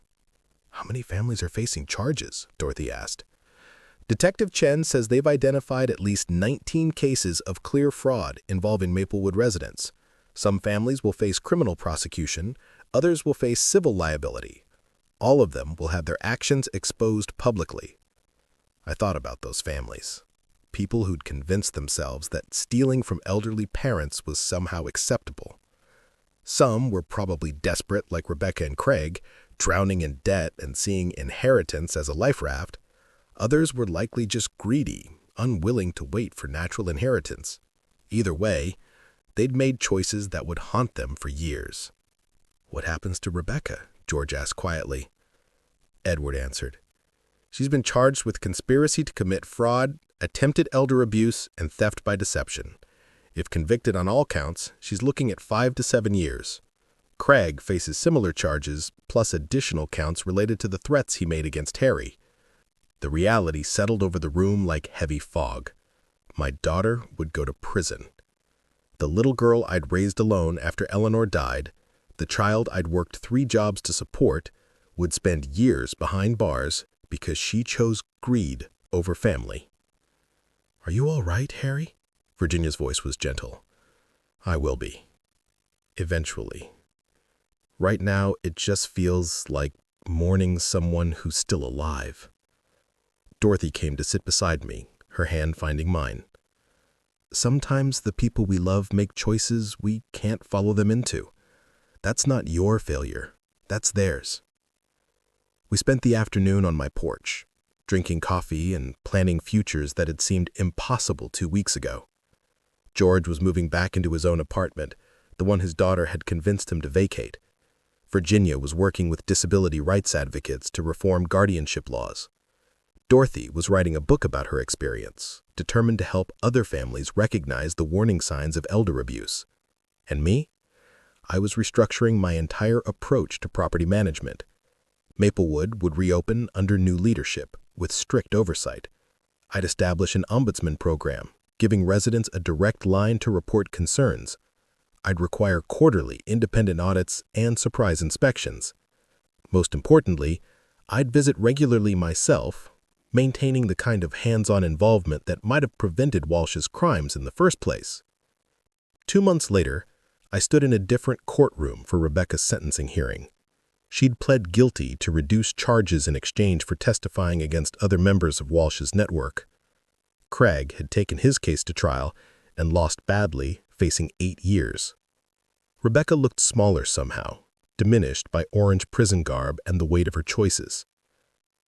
How many families are facing charges? Dorothy asked. Detective Chen says they've identified at least 19 cases of clear fraud involving Maplewood residents. Some families will face criminal prosecution, others will face civil liability. All of them will have their actions exposed publicly. I thought about those families. People who'd convinced themselves that stealing from elderly parents was somehow acceptable. Some were probably desperate like Rebecca and Craig, drowning in debt and seeing inheritance as a life raft. Others were likely just greedy, unwilling to wait for natural inheritance. Either way, they'd made choices that would haunt them for years. "What happens to Rebecca?" George asked quietly. Edward answered. "She's been charged with conspiracy to commit fraud, attempted elder abuse, and theft by deception. If convicted on all counts, she's looking at 5 to 7 years. Craig faces similar charges, plus additional counts related to the threats he made against Harry." The reality settled over the room like heavy fog. My daughter would go to prison. The little girl I'd raised alone after Eleanor died, the child I'd worked 3 jobs to support, would spend years behind bars because she chose greed over family. "Are you all right, Harry?" Virginia's voice was gentle. "I will be. Eventually. Right now, it just feels like mourning someone who's still alive." Dorothy came to sit beside me, her hand finding mine. "Sometimes the people we love make choices we can't follow them into. That's not your failure. That's theirs." We spent the afternoon on my porch, drinking coffee and planning futures that had seemed impossible 2 weeks ago. George was moving back into his own apartment, the one his daughter had convinced him to vacate. Virginia was working with disability rights advocates to reform guardianship laws. Dorothy was writing a book about her experience, determined to help other families recognize the warning signs of elder abuse. And me? I was restructuring my entire approach to property management. Maplewood would reopen under new leadership, with strict oversight. I'd establish an ombudsman program, giving residents a direct line to report concerns. I'd require quarterly independent audits and surprise inspections. Most importantly, I'd visit regularly myself, maintaining the kind of hands-on involvement that might have prevented Walsh's crimes in the first place. 2 months later, I stood in a different courtroom for Rebecca's sentencing hearing. She'd pled guilty to reduced charges in exchange for testifying against other members of Walsh's network. Craig had taken his case to trial and lost badly, facing 8 years. Rebecca looked smaller somehow, diminished by orange prison garb and the weight of her choices.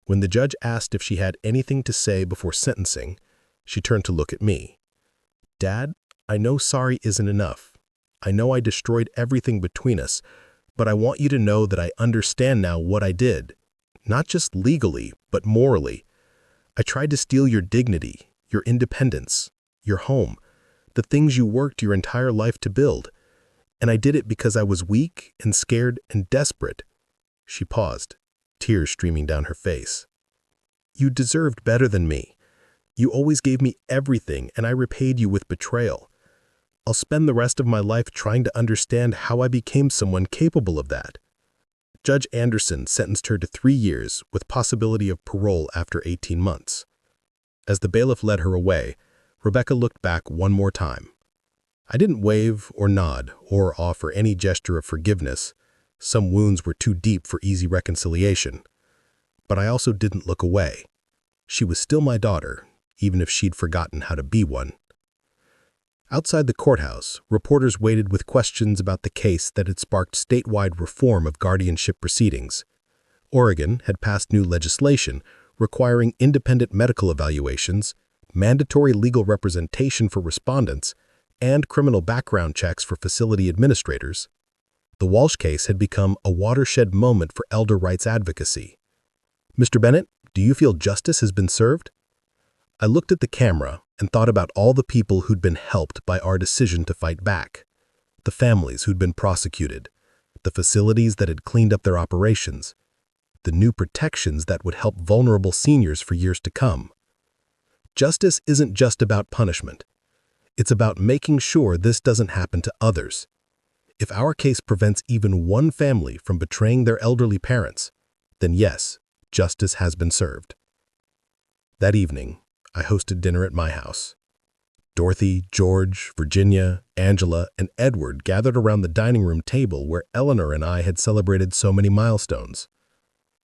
When the judge asked if she had anything to say before sentencing, she turned to look at me. "Dad, I know sorry isn't enough. I know I destroyed everything between us, but I want you to know that I understand now what I did. Not just legally, but morally. I tried to steal your dignity, your independence, your home, the things you worked your entire life to build. And I did it because I was weak and scared and desperate." She paused, tears streaming down her face. "You deserved better than me. You always gave me everything, and I repaid you with betrayal. I'll spend the rest of my life trying to understand how I became someone capable of that." Judge Anderson sentenced her to 3 years with possibility of parole after 18 months. As the bailiff led her away, Rebecca looked back one more time. I didn't wave or nod or offer any gesture of forgiveness. Some wounds were too deep for easy reconciliation. But I also didn't look away. She was still my daughter, even if she'd forgotten how to be one. Outside the courthouse, reporters waited with questions about the case that had sparked statewide reform of guardianship proceedings. Oregon had passed new legislation requiring independent medical evaluations, mandatory legal representation for respondents, and criminal background checks for facility administrators. The Walsh case had become a watershed moment for elder rights advocacy. Mr. Bennett, do you feel justice has been served? I looked at the camera and thought about all the people who'd been helped by our decision to fight back, the families who'd been prosecuted, the facilities that had cleaned up their operations, the new protections that would help vulnerable seniors for years to come. Justice isn't just about punishment. It's about making sure this doesn't happen to others. If our case prevents even one family from betraying their elderly parents, then yes, justice has been served. That evening, I hosted dinner at my house. Dorothy, George, Virginia, Angela, and Edward gathered around the dining room table where Eleanor and I had celebrated so many milestones.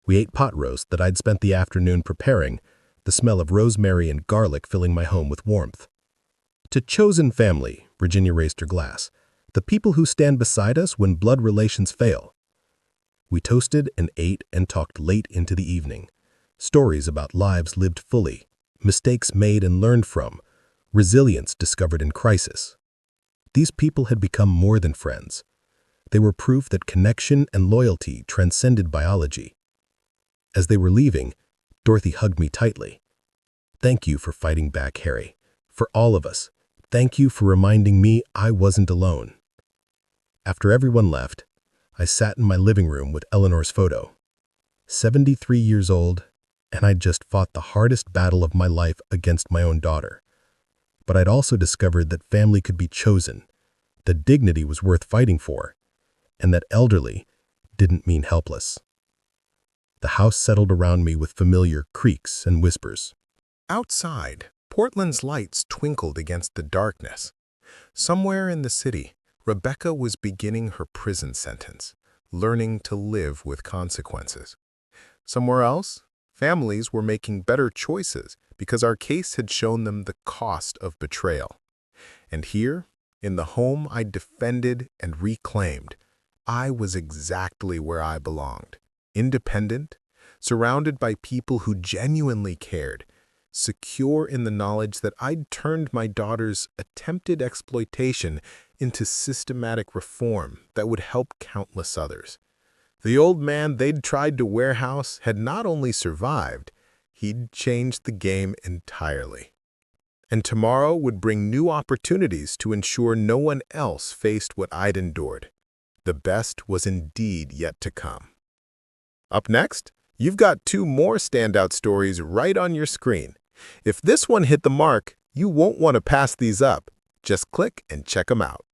We ate pot roast that I'd spent the afternoon preparing, the smell of rosemary and garlic filling my home with warmth. To chosen family, Virginia raised her glass, the people who stand beside us when blood relations fail. We toasted and ate and talked late into the evening. Stories about lives lived fully, mistakes made and learned from, resilience discovered in crisis. These people had become more than friends. They were proof that connection and loyalty transcended biology. As they were leaving, Dorothy hugged me tightly. Thank you for fighting back, Harry. For all of us, thank you for reminding me I wasn't alone. After everyone left, I sat in my living room with Eleanor's photo. 73 years old, and I'd just fought the hardest battle of my life against my own daughter. But I'd also discovered that family could be chosen, that dignity was worth fighting for, and that elderly didn't mean helpless. The house settled around me with familiar creaks and whispers. Outside, Portland's lights twinkled against the darkness. Somewhere in the city, Rebecca was beginning her prison sentence, learning to live with consequences. Somewhere else, families were making better choices because our case had shown them the cost of betrayal. And here, in the home I defended and reclaimed, I was exactly where I belonged, independent, surrounded by people who genuinely cared, secure in the knowledge that I'd turned my daughter's attempted exploitation into systematic reform that would help countless others. The old man they'd tried to warehouse had not only survived, he'd changed the game entirely. And tomorrow would bring new opportunities to ensure no one else faced what I'd endured. The best was indeed yet to come. Up next, you've got 2 more standout stories right on your screen. If this one hit the mark, you won't want to pass these up. Just click and check them out.